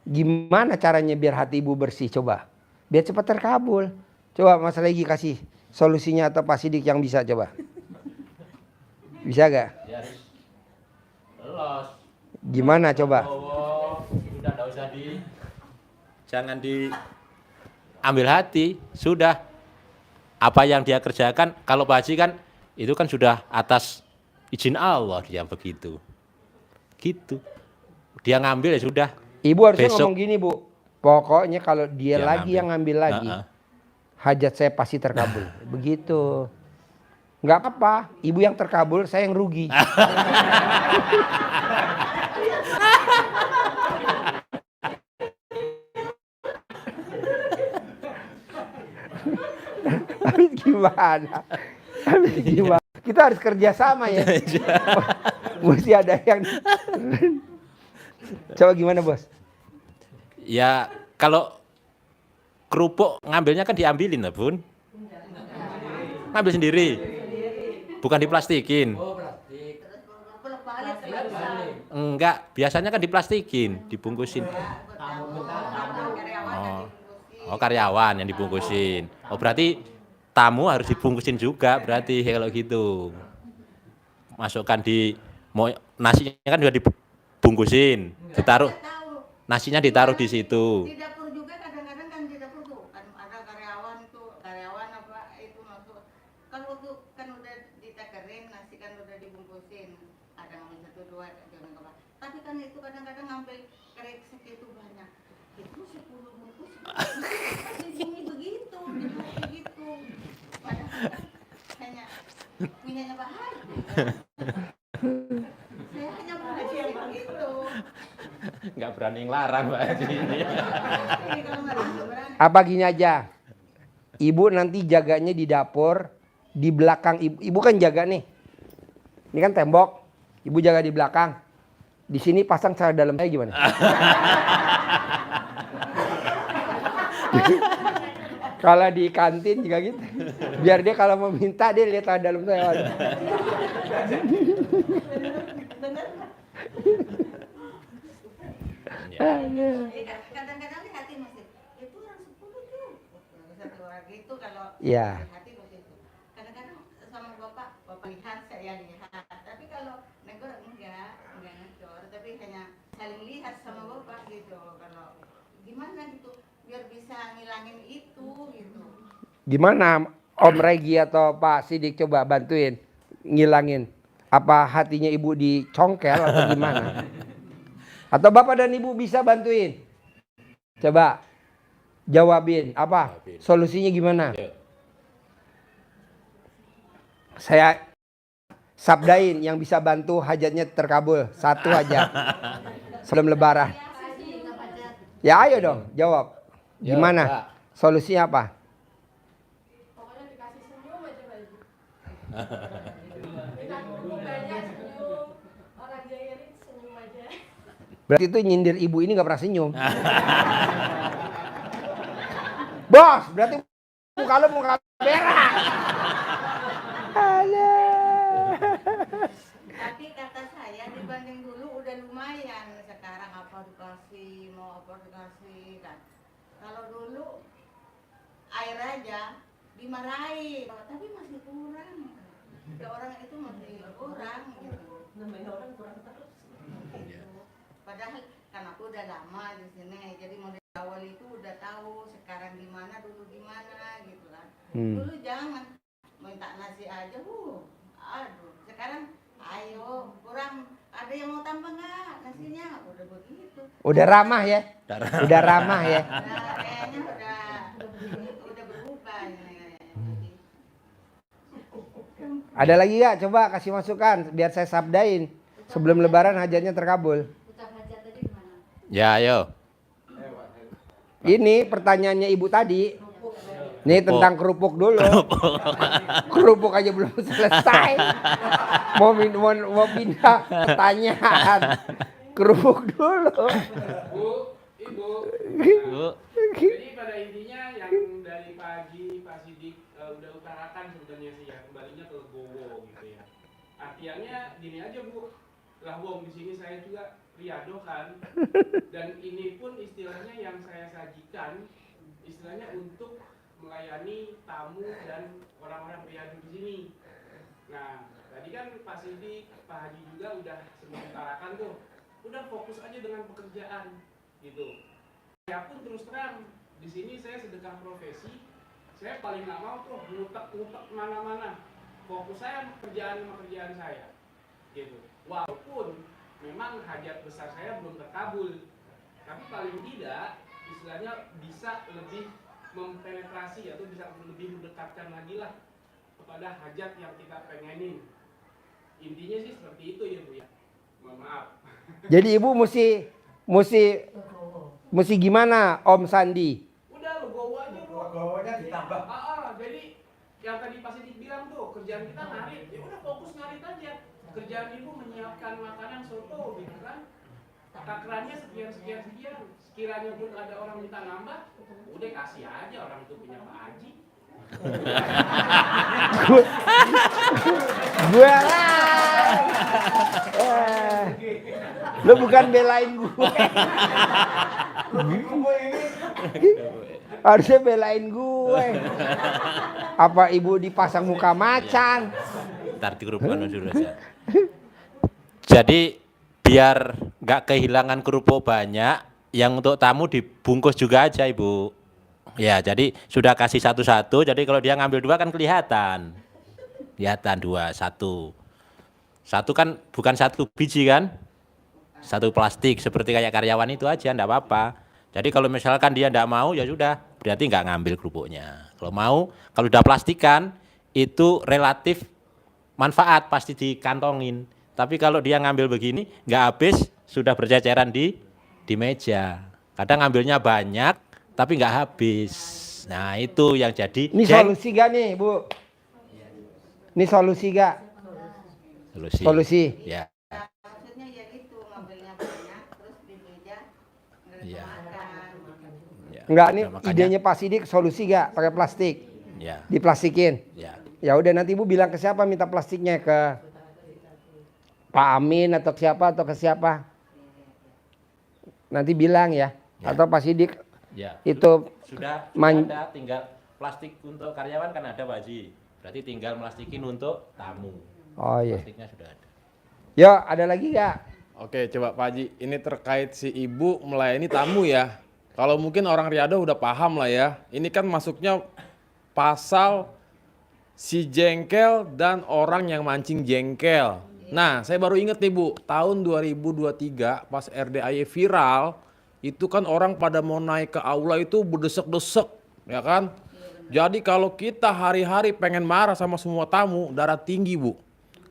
Gimana caranya biar hati ibu bersih coba? Biar cepat terkabul. Coba Mas Regi kasih solusinya atau Pak Sidik yang bisa coba. Bisa gak? Gimana coba? Sudah enggak usah jangan diambil hati, sudah apa yang dia kerjakan. Kalau Pak Haji kan itu kan sudah atas izin Allah dia begitu, gitu. Dia ngambil ya sudah. Ibu harusnya Besok ngomong gini Bu, pokoknya kalau dia dia lagi ngambil. yang ngambil lagi, Heeh. hajat saya pasti terkabul. Begitu. Nggak apa-apa, ibu yang terkabul, saya yang rugi. Tapi gimana? Tapi gimana? Kita harus kerja sama ya. Mesti ada yang... Coba gimana Bos? Ya kalau kerupuk ngambilnya kan diambilin lah Bun. Ngambil sendiri. Bukan diplastikin. Enggak, biasanya kan diplastikin, dibungkusin. Oh, karyawan yang dibungkusin. Oh, berarti tamu harus dibungkusin juga berarti kalau gitu. Masukkan di nasinya kan juga dibungkusin, ditaruh. Nasinya ditaruh di situ. Di dapur juga kadang-kadang kan di dapur tuh kan ada karyawan apa itu masuk. Kalau tuh kan udah ditekerin, nasi kan udah dibungkusin. Ada ngambil 1, 2, jangan apa. Tapi kan itu kadang-kadang ngambil kerek segitu banyak. Itu 10 bungkus. Bunyi begitu, begitu. Padahal kan hanya punyanya Pak Haji. Saya hanya bungkusin begitu. nggak berani ngelarang Pak Haji ini. Ini kalau nggak berani. Apa gini aja, ibu nanti jaganya di dapur, di belakang ibu kan jaga nih. Ini kan tembok, ibu jaga di belakang. Di sini pasang celana dalam saya gimana? Kalau di kantin juga gitu. Biar dia kalau mau minta dia lihat celana dalam saya. Kadang-kadang di hati masih itu orang 10 tuh. Satu orang gitu kalau Iya. di hati begitu. Kadang-kadang sama bapak lihat saya lihat. Tapi kalau negor enggak negor. Tapi hanya saling lihat sama bapak gitu. Kalau gimana gitu biar bisa ngilangin itu gitu. Gimana Om Regi atau Pak Sidik coba bantuin ngilangin. Apa hatinya ibu dicongkel atau gimana? Atau bapak dan ibu bisa bantuin? Coba jawabin apa? Solusinya gimana? Saya sabdain yang bisa bantu hajatnya terkabul. Satu aja. Sebelum lebaran. Ya ayo dong jawab. Gimana? Solusinya apa? Pokoknya dikasih senyum aja Pak Haji. Minta kerupuk banyak senyum. Orang jaya ini senyum aja. Berarti itu nyindir ibu ini gak pernah senyum. Bos, berarti muka lu muka merah. Tapi kata saya dibanding dulu udah lumayan. Sekarang apa dikasih, mau apa dikasih kan. Kalau dulu air aja dimarahin, tapi masih kurang. Ya orang itu masih kurang gitu. Namanya orang kurang terus. Gitu. Padahal kan aku udah lama di sini, jadi model awal itu udah tahu sekarang gimana, dulu gimana gitu kan. Dulu jangan minta nasi aja, aduh. Sekarang ayo kurang, ada yang mau tambah nggak nasinya? Udah begitu. Udah ramah ya? Udah ramah ya? Nah, kayaknya udah berubah ini. Ada lagi gak? Coba kasih masukan biar saya sabdain. Sebelum lebaran hajatnya terkabul. Ucap hajat tadi gimana? Ya, ayo. Ini pertanyaannya ibu tadi. Nih tentang kerupuk dulu. Kerupuk aja belum selesai. Mau pindah pertanyaan. Kerupuk dulu. Ibu. Bu. Jadi pada intinya yang dari Pak Haji, Pak Sidik udah utarakan sebenarnya sih ya, kembalinya ke legowo gitu ya. Artiannya gini aja Bu, lah wong di sini saya juga riado kan, dan ini pun istilahnya yang saya sajikan, istilahnya untuk melayani tamu dan orang-orang riado di sini. Nah, tadi kan Pak Sidik, Pak Haji juga udah sempat utarakan tuh, udah fokus aja dengan pekerjaan gitu. Saya pun terus terang di sini saya sedekah profesi, saya paling nggak mau tuh ngutek-ngutek mana-mana. Fokus saya kerjaan sama kerjaan saya, gitu. Walaupun memang hajat besar saya belum terkabul, tapi paling tidak istilahnya bisa lebih mempenetrasi atau bisa lebih mendekatkan lagi lah kepada hajat yang kita pengenin. Intinya sih seperti itu ya Bu ya. Mohon maaf. Jadi ibu mesti gimana Om Sandi? Udah legowo aja Bu. Legowonya ditambah. Jadi yang tadi Pak Sidik bilang tuh kerjaan kita ngarit, ya udah fokus ngarit aja. Kerjaan ibu menyiapkan makanan soto gitu kan. Takarannya sekian. Sekiranya pun ada orang minta nambah, udah kasih aja, orang itu punya Pak Haji. Gue lah. Lo bukan belain gue. Harusnya belain gue. Apa ibu dipasang muka macan? Ntar dikerupukkan dulu aja. Jadi biar nggak kehilangan kerupuk banyak, yang untuk tamu dibungkus juga aja Ibu. Ya, jadi sudah kasih satu-satu, jadi kalau dia ngambil dua kan kelihatan. Kelihatan dua, satu. Satu kan bukan satu biji kan? Satu plastik, seperti kayak karyawan itu aja, enggak apa-apa. Jadi kalau misalkan dia enggak mau, ya sudah, berarti enggak ngambil kerupuknya. Kalau mau, kalau udah plastikan, itu relatif manfaat, pasti dikantongin. Tapi kalau dia ngambil begini, enggak habis, sudah berceceran di di meja. Kadang ngambilnya banyak tapi nggak habis. Nah itu yang jadi Ini solusi gak nih Bu? Ini solusi gak? solusi. Solusi. Ya. Maksudnya ya itu ngambilnya banyak terus di meja nggak Iya. makan. Ya. Enggak, nih Nah, makanya- idenya Pak Sidik solusi gak? Pakai plastik. Ya. Diplastikin. Ya. Ya udah nanti Ibu bilang ke siapa minta plastiknya, ke Pak Amin atau ke siapa? Nanti bilang ya. Ya. Atau Pak Sidik Ya. itu Sudah Man- ada, tinggal plastik untuk karyawan kan ada Pak Haji. Berarti tinggal plastikin untuk tamu. oh iya. Plastiknya sudah ada. Yo, ada lagi gak? Oke, coba Pak Haji, ini terkait si ibu melayani tamu ya. Kalau mungkin orang Riado udah paham lah ya. Ini kan masuknya pasal si jengkel dan orang yang mancing jengkel. Nah, saya baru inget nih Bu, tahun 2023 pas RDAY viral, itu kan orang pada mau naik ke aula itu berdesek-desek, ya kan? Jadi kalau kita hari-hari pengen marah sama semua tamu, darah tinggi Bu.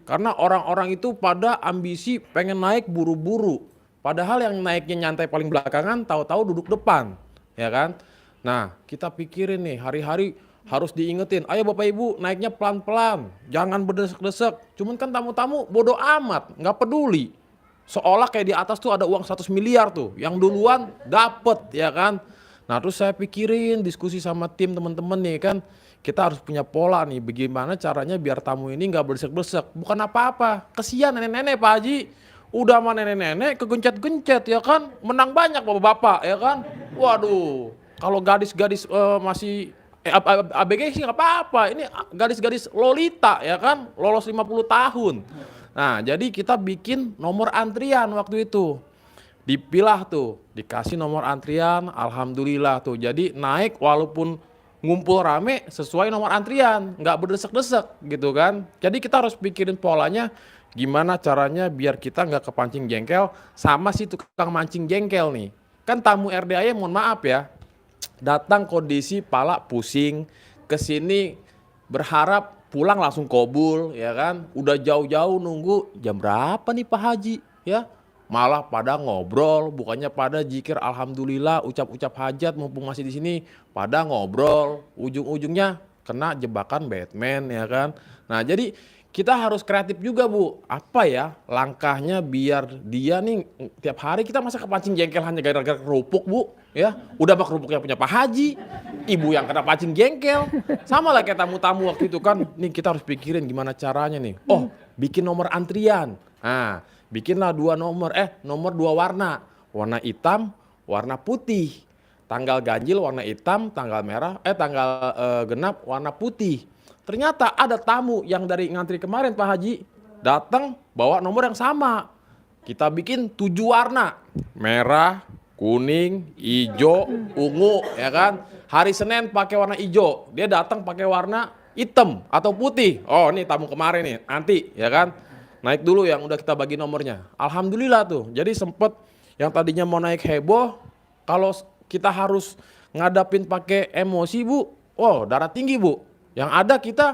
Karena orang-orang itu pada ambisi pengen naik buru-buru. Padahal yang naiknya nyantai paling belakangan, tahu-tahu duduk depan, ya kan? Nah, kita pikirin nih, hari-hari harus diingetin, ayo Bapak Ibu naiknya pelan-pelan, jangan berdesek-desek. Cuman kan tamu-tamu bodoh amat, nggak peduli. Seolah kayak di atas tuh ada uang 100 miliar tuh, yang duluan dapet, ya kan? Nah terus saya pikirin, diskusi sama tim teman-teman nih kan, kita harus punya pola nih, bagaimana caranya biar tamu ini nggak bersek-bersek. Bukan apa-apa, kesian nenek-nenek Pak Haji, udah sama nenek-nenek kegencet-gencet ya kan, menang banyak bapak-bapak ya kan. Waduh, kalau gadis-gadis masih ABG sih nggak apa-apa, ini gadis-gadis lolita ya kan, lolos 50 tahun. Nah jadi kita bikin nomor antrian waktu itu. Dipilah tuh, dikasih nomor antrian, alhamdulillah tuh. Jadi naik walaupun ngumpul rame sesuai nomor antrian, nggak berdesek-desek gitu kan. Jadi kita harus pikirin polanya gimana caranya biar kita nggak kepancing jengkel sama si tukang mancing jengkel nih. Kan tamu RDAY mohon maaf ya, datang kondisi pala pusing, kesini berharap pulang langsung kobul ya kan. Udah jauh-jauh nunggu jam berapa nih Pak Haji ya. Malah pada ngobrol, bukannya pada zikir alhamdulillah, ucap-ucap hajat mumpung masih di sini, pada ngobrol, ujung-ujungnya kena jebakan Batman ya kan. Nah, jadi kita harus kreatif juga Bu. Apa ya langkahnya biar dia nih tiap hari kita masa kepancing jengkel hanya gara-gara kerupuk Bu, ya. Udah mah kerupuknya punya Pak Haji, ibu yang kena pancing jengkel. Sama lah kayak tamu-tamu waktu itu kan. Nih kita harus pikirin gimana caranya nih. Oh, bikin nomor antrian. Nah, bikinlah nomor 2 warna. Warna hitam, warna putih. Tanggal ganjil warna hitam, tanggal merah, tanggal genap warna putih. Ternyata ada tamu yang dari ngantri kemarin Pak Haji, datang bawa nomor yang sama. Kita bikin 7 warna. Merah, kuning, hijau, ungu, ya kan. Hari Senin pakai warna hijau, dia datang pakai warna hitam atau putih. Oh, ini tamu kemarin nih, nanti, ya kan. Naik dulu yang udah kita bagi nomornya. Alhamdulillah tuh. Jadi sempet yang tadinya mau naik heboh, kalau kita harus ngadapin pakai emosi Bu, wow darah tinggi Bu. Yang ada kita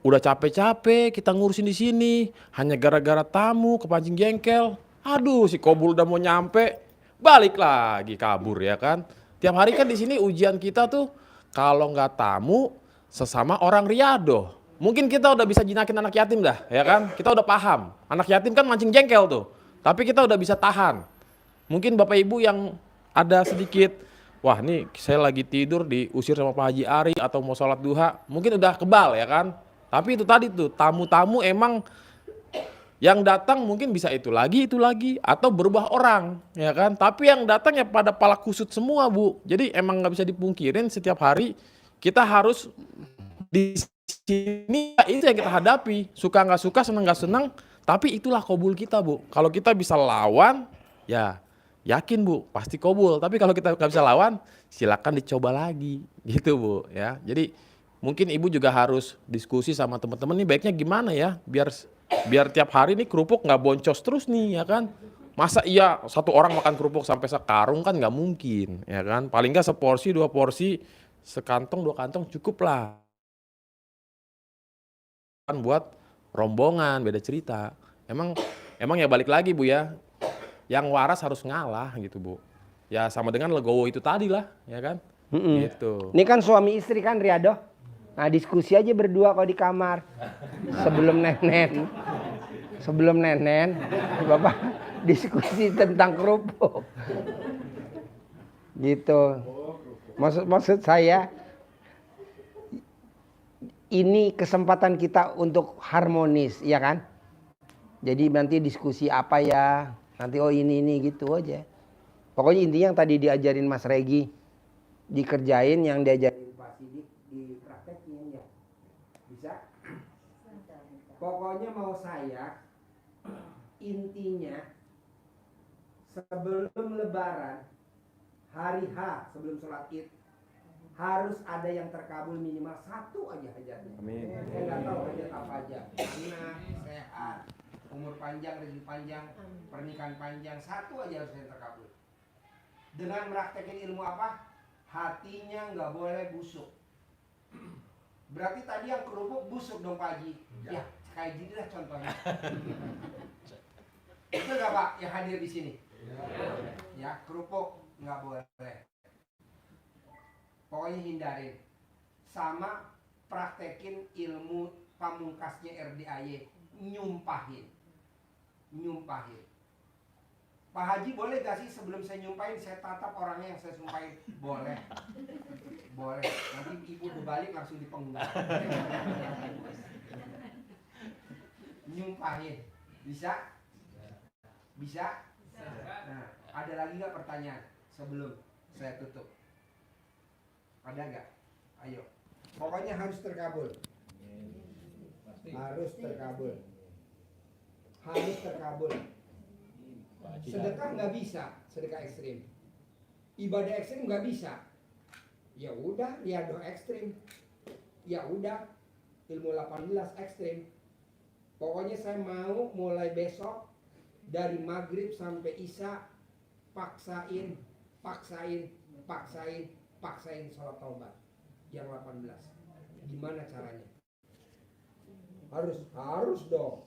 udah capek-capek kita ngurusin di sini, hanya gara-gara tamu kepancing jengkel. Aduh si Kobul udah mau nyampe, balik lagi kabur ya kan. Tiap hari kan di sini ujian kita tuh kalau nggak tamu sesama orang Riado. Mungkin kita udah bisa jinakin anak yatim dah, ya kan? Kita udah paham. Anak yatim kan mancing jengkel tuh. Tapi kita udah bisa tahan. Mungkin Bapak Ibu yang ada sedikit, wah nih saya lagi tidur diusir sama Pak Haji Ari atau mau sholat duha, mungkin udah kebal ya kan? Tapi itu tadi tuh, tamu-tamu emang yang datang mungkin bisa itu lagi, atau berubah orang, ya kan? Tapi yang datang ya pada pala kusut semua Bu. Jadi emang nggak bisa dipungkirin setiap hari kita harus di sini itu yang kita hadapi, suka nggak suka, seneng nggak seneng, tapi itulah kobul kita Bu. Kalau kita bisa lawan, ya yakin Bu pasti kobul. Tapi kalau kita nggak bisa lawan, silakan dicoba lagi, gitu Bu. Ya, jadi mungkin Ibu juga harus diskusi sama teman-teman nih baiknya gimana ya, biar tiap hari nih kerupuk nggak boncos terus nih, ya kan? Masa iya satu orang makan kerupuk sampai sekarung kan nggak mungkin, ya kan? Paling nggak seporsi 2 porsi, sekantong 2 kantong cukup lah. Buat rombongan beda cerita. Emang ya balik lagi Bu ya, yang waras harus ngalah gitu Bu. ya sama dengan legowo itu tadi lah, ya kan? Gitu. Ini kan suami istri kan Riado. Nah diskusi aja berdua kalau di kamar. Sebelum nenen, Bapak diskusi tentang kerupuk. Gitu. Maksud saya, ini kesempatan kita untuk harmonis, ya kan? Jadi nanti diskusi apa ya, nanti oh ini gitu aja. Pokoknya intinya yang tadi diajarin Mas Regi, dikerjain, yang diajarin Pak Sidik dipraktekin ya. Bisa? Pokoknya mau saya, intinya sebelum lebaran, hari H sebelum sholat id, harus ada yang terkabul minimal satu aja hajatnya. Amin. Saya nggak tahu hajat apa aja. Anak, sehat, umur panjang, rezeki panjang, pernikahan panjang, satu aja harus yang terkabul. Dengan meraktekin ilmu apa? Hatinya nggak boleh busuk. Berarti tadi yang kerupuk busuk dong Pak Haji. Ya kayak gini lah contohnya. Betul nggak Pak yang hadir di sini? Ya kerupuk nggak boleh. Pokoknya hindarin. Sama praktekin ilmu pamungkasnya RDAY, nyumpahin. Pak Haji boleh gak sih sebelum saya nyumpahin saya tatap orangnya yang saya sumpahin? Boleh. Nanti ibu berbalik langsung dipenggal. Nyumpahin. Bisa? Nah, ada lagi gak pertanyaan sebelum saya tutup? Ada gak? Ayo. Pokoknya harus terkabul. Harus terkabul. Sedekah nggak bisa, sedekah ekstrim. Ibadah ekstrim nggak bisa. Ya udah, riado ekstrim. Ya udah, ilmu 18 ekstrim. Pokoknya saya mau mulai besok dari maghrib sampai isya paksain sholat taubat yang 18. Gimana caranya? Harus dong.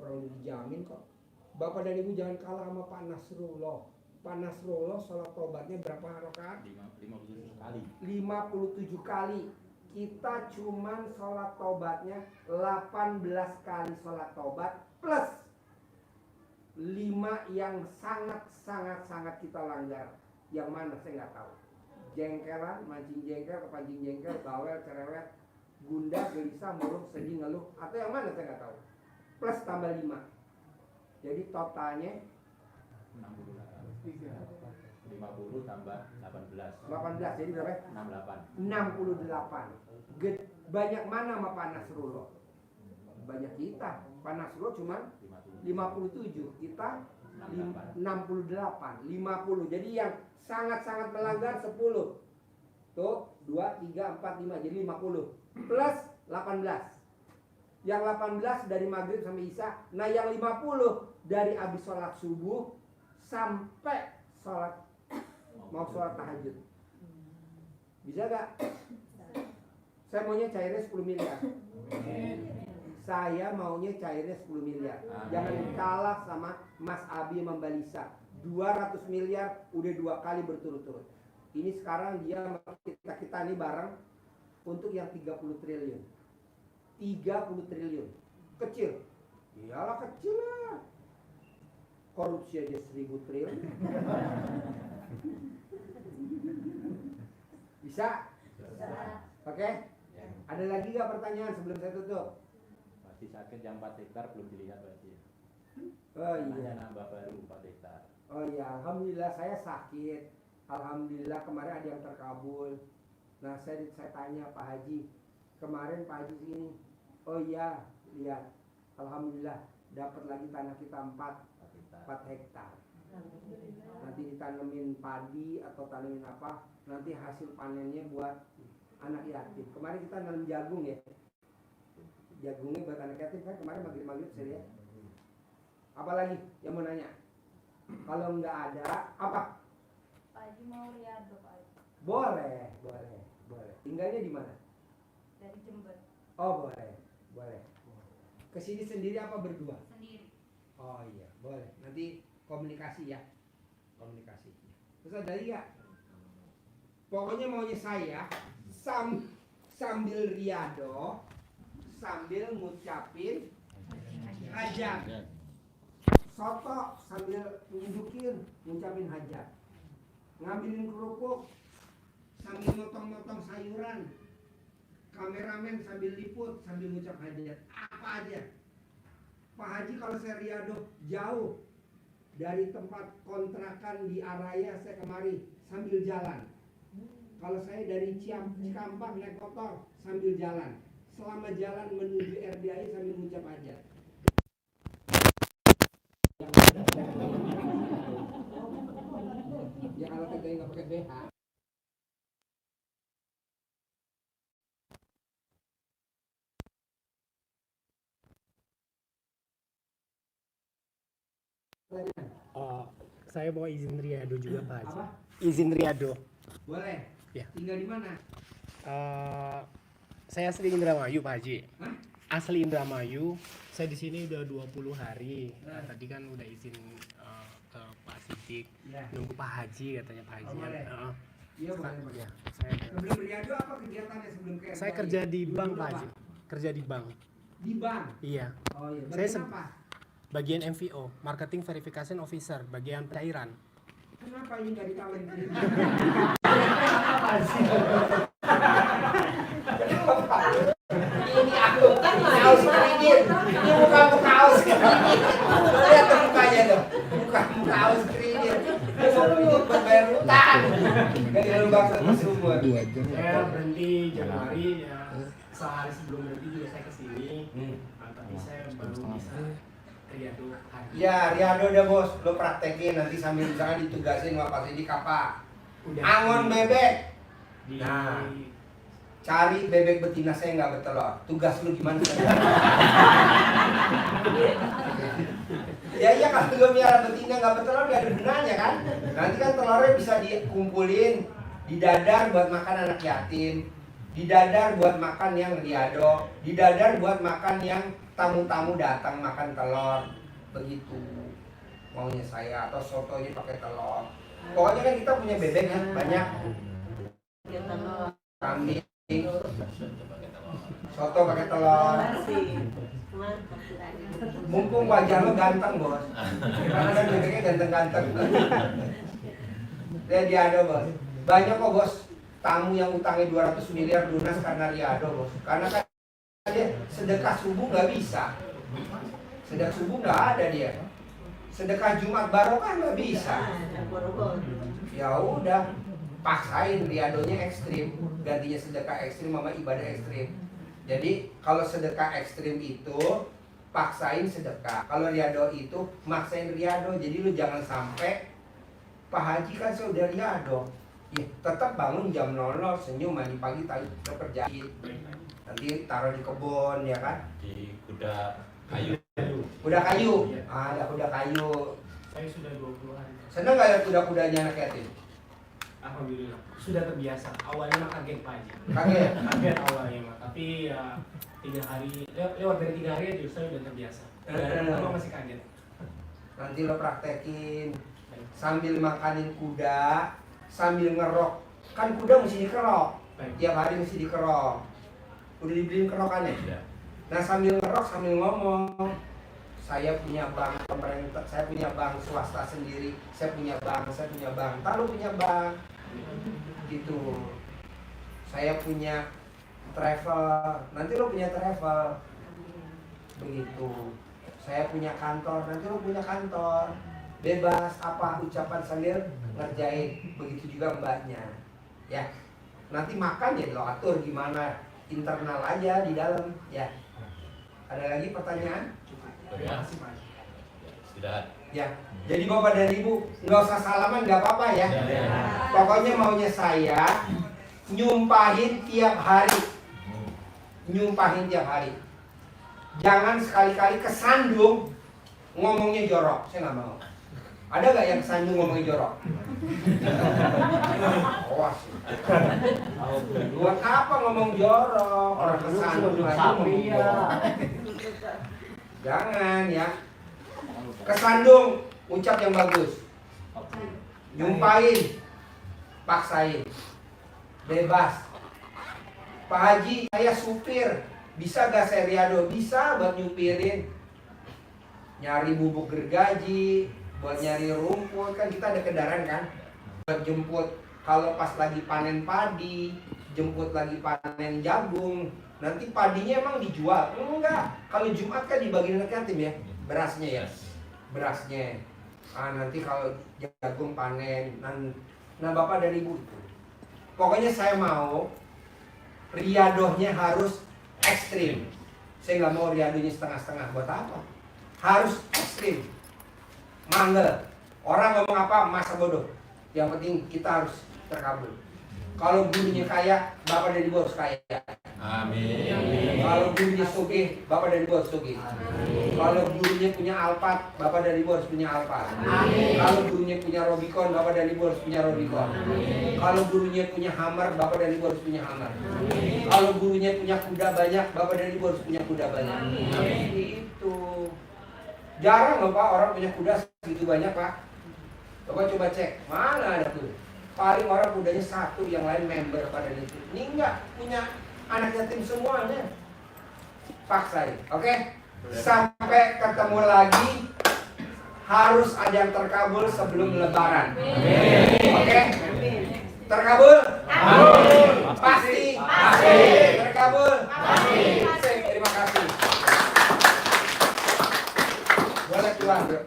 Orang dijamin kok. Bapak dan Ibu jangan kalah sama Pak Nasrullah. Pak Nasrullah sholat taubatnya berapa rakaat? 57 kali. 57 kali. Kita cuman sholat taubatnya 18 kali sholat taubat plus 5 yang sangat kita langgar. Yang mana saya nggak tahu. Jengkelan, mancing jengkel, kepancing jengkel, bawel, cerewet, gundah, gelisah, murung, sedih, ngeluh. Atau yang mana saya nggak tahu. Plus tambah 5. Jadi totalnya 50 tambah 18. 18, jadi berapa? 68. 68. Banyak mana sama Pak Nasrullah? Banyak kita. Pak Nasrullah cuma 57. Kita 68. 50. Jadi yang sangat melanggar 10. Tuh 2, 3, 4, 5. Jadi 50. Plus 18. Yang 18 dari maghrib sampai isya. Nah yang 50 dari habis sholat subuh sampai mau sholat tahajud. Bisa gak? Saya maunya cairnya 10 miliar. Saya maunya cairnya 10 miliar. Jangan kalah sama Mas Abi Membalisa. 200 miliar udah 2 kali berturut-turut. Ini sekarang dia kita ini bareng untuk yang 30 triliun. 30 triliun. Kecil. Iyalah kecil lah. Korupsi aja 1000 triliun. Bisa? Oke? Ada lagi gak pertanyaan sebelum saya tutup? Masih sakit yang 4 hektar belum dilihat Pak. Oh iya. Nambah baru 4 hektar. Oh iya, alhamdulillah saya sakit. Alhamdulillah kemarin ada yang terkabul. Nah saya tanya Pak Haji, kemarin Pak Haji sini. Oh iya, lihat. Alhamdulillah dapat lagi tanah kita 4 hektar. Nanti ditanemin padi atau tanemin apa, nanti hasil panennya buat anak yatim. Kemarin kita nanam jagung ya. Jagungnya buat anak yatim kan kemarin maghrib saya lihat. Apalagi yang mau nanya? Kalau nggak ada, apa? Pak Haji mau lihat Pak Haji. Boleh. Tinggalnya di mana? Dari Jember. Oh boleh. Kesini sendiri apa berdua? Sendiri. Oh iya, boleh. Nanti komunikasi ya. Komunikasi. Bisa dari ya? Pokoknya maunya saya sambil riado, sambil ngucapin hajat. Soto sambil ngucapin hajat. Ngambilin kerupuk sambil motong-motong sayuran. Kameramen sambil liput sambil ngucap hajat. Apa aja. Pak Haji kalau saya riado jauh dari tempat kontrakan di Araya saya kemari sambil jalan. Kalau saya dari Cikampek naik motor sambil jalan. Selama jalan menuju RDI sambil ngucap hajat. Ya kalau kita nggak pakai BH. Saya bawa izin riado juga Pak Haji. Apa? Izin riado. Boleh. Ya. Tinggal di mana? Saya asli Indramayu Pak Haji. Hah? Asli Indramayu. Saya di sini udah 20 hari. Nah, tadi kan udah izin ke Pak Sidik. Ya. Nunggu Pak Haji katanya Pak Haji. Oh, boleh. Iya boleh. Ya, saya, Sebelum riado apa kegiatannya sebelum ke saya RDI? kerja di bank Dulu Pak apa? Haji. Kerja di bank. Di bank. Iya. Oh iya. Saya Bagian apa? Bagian MVO, Marketing Verification Officer, bagian cairan. Kenapa ini nggak ditawarin? Ini aku kaos kredit. Ini bukan kaos kredit. Lihat tuh mukanya tuh. Bukan kaos kredit. Dia mau kredit buat bayar utang. Gak di lubang satu sumur. Saya berhenti Januari ya. Sehari sebelum berhenti juga saya kesini. Tapi saya baru bisa riado hari. Ya, riado udah bos. Lo praktekin nanti sambil misalkan ditugasin sama Pak Sidik apa? Udah. Angon bebek. Di Nah. Cari bebek betina saya nggak bertelur. Tugas lu gimana? Ya kalau lu miara betina nggak bertelur nggak ada gunanya kan? Nanti kan telurnya bisa dikumpulin, didadar buat makan anak yatim, didadar buat makan yang riado, didadar buat makan yang tamu-tamu datang makan telur. Begitu maunya saya, atau sotonya pakai telur. Pokoknya kan kita punya bebek ya banyak. Kambing, soto pakai telur. Mumpung wajah lo ganteng bos, karena kan bebeknya ganteng-ganteng. Dia riado bos. Banyak kok bos tamu yang utangnya 200 miliar lunas karena riado bos. Karena kan dia sedekah subuh nggak bisa, sedekah subuh nggak ada dia, sedekah Jumat barokah nggak bisa. Ya udah, paksain riadonya ekstrim, gantinya sedekah ekstrim sama ibadah ekstrim. Jadi kalau sedekah ekstrim itu paksain sedekah, kalau riado itu maksain riado. Jadi lu jangan sampai Pak Haji kan saya udah riado, ya tetap bangun jam 00, senyum mandi pagi tadi kerjain, nanti taruh di kebun ya kan, Di kuda kayu. kuda kayu, ada kuda kayu. Saya sudah 20 hari. Seneng gak ya kuda-kudanya anak yatim? Alhamdulillah sudah terbiasa. Awalnya mah kaget Pak Haji. Kaget? Kaget awalnya mah, tapi ya 3 hari lewat dari 3 hari aja saya udah terbiasa. Pertama masih kaget. Nanti lo praktekin sambil makanin kuda, sambil ngerok. Kan kuda mesti dikerok, tiap hari mesti dikerok. Udah dibeliin kerokannya? Nah sambil ngerok sambil ngomong, saya punya bank pemerintah, saya punya bank swasta sendiri, saya punya bank, tak lu punya bank, gitu. Saya punya travel, nanti lu punya travel, begitu. Saya punya kantor, nanti lu punya kantor, bebas apa ucapan sambil ngerjain, begitu juga mbaknya, ya. Nanti makan ya lo atur gimana, internal aja di dalam, ya. Ada lagi pertanyaan? Ya. Sudah. Ya, jadi Bapak dan Ibu nggak usah salaman, nggak apa-apa ya. Pokoknya maunya saya nyumpahin tiap hari, Jangan sekali-kali kesandung ngomongnya jorok, saya nggak mau. Ada nggak yang kesandung ngomongnya jorok? Awas. Buat apa ngomong jorok? Orang kesandung aja ngomong jorok. Jangan ya. Kesandung, ucap yang bagus. Nyumpain, paksain, bebas. Pak Haji, saya supir, bisa gak saya riado? Bisa buat nyupirin, nyari bubuk gergaji, buat nyari rumput, kan kita ada kendaraan kan, buat jemput kalau pas lagi panen padi, jemput lagi panen jagung. Nanti padinya emang dijual? Enggak, kalau Jumat kan dibagi ke yatim ya, berasnya ya, berasnya. Nanti kalau jagung panen, nah Bapak dan Ibu itu, pokoknya saya mau riadohnya harus ekstrim. Saya nggak mau riadohnya setengah-setengah. Buat apa? Harus ekstrim. Mangel. Orang ngomong apa masa bodoh. Yang penting kita harus terkabul. Kalau gurunya kaya, Bapak dan Ibu harus kaya. Amin. Kalau gurunya sugih, Bapak dan Ibu harus sugih. Kalau gurunya punya Alphard, Bapak dan Ibu harus punya Alphard. Kalau gurunya punya Robicon, Bapak dan Ibu harus punya Robicon. Kalau gurunya punya Hammer, Bapak dan Ibu harus punya Hammer. Kalau gurunya punya kuda banyak, Bapak dan Ibu harus punya kuda banyak. Itu jarang loh Pak orang punya kuda segitu banyak Pak. Bapak coba cek, mana ada tuh? Paling orang kudanya satu, yang lain member pada itu. Ini enggak punya anak yatim semuanya. Paksain, oke? Sampai ketemu lagi. Harus ada yang terkabul sebelum Lebaran. Oke? Terkabul? Pasti. Terkabul? Terima kasih. Boleh pulang, Bro.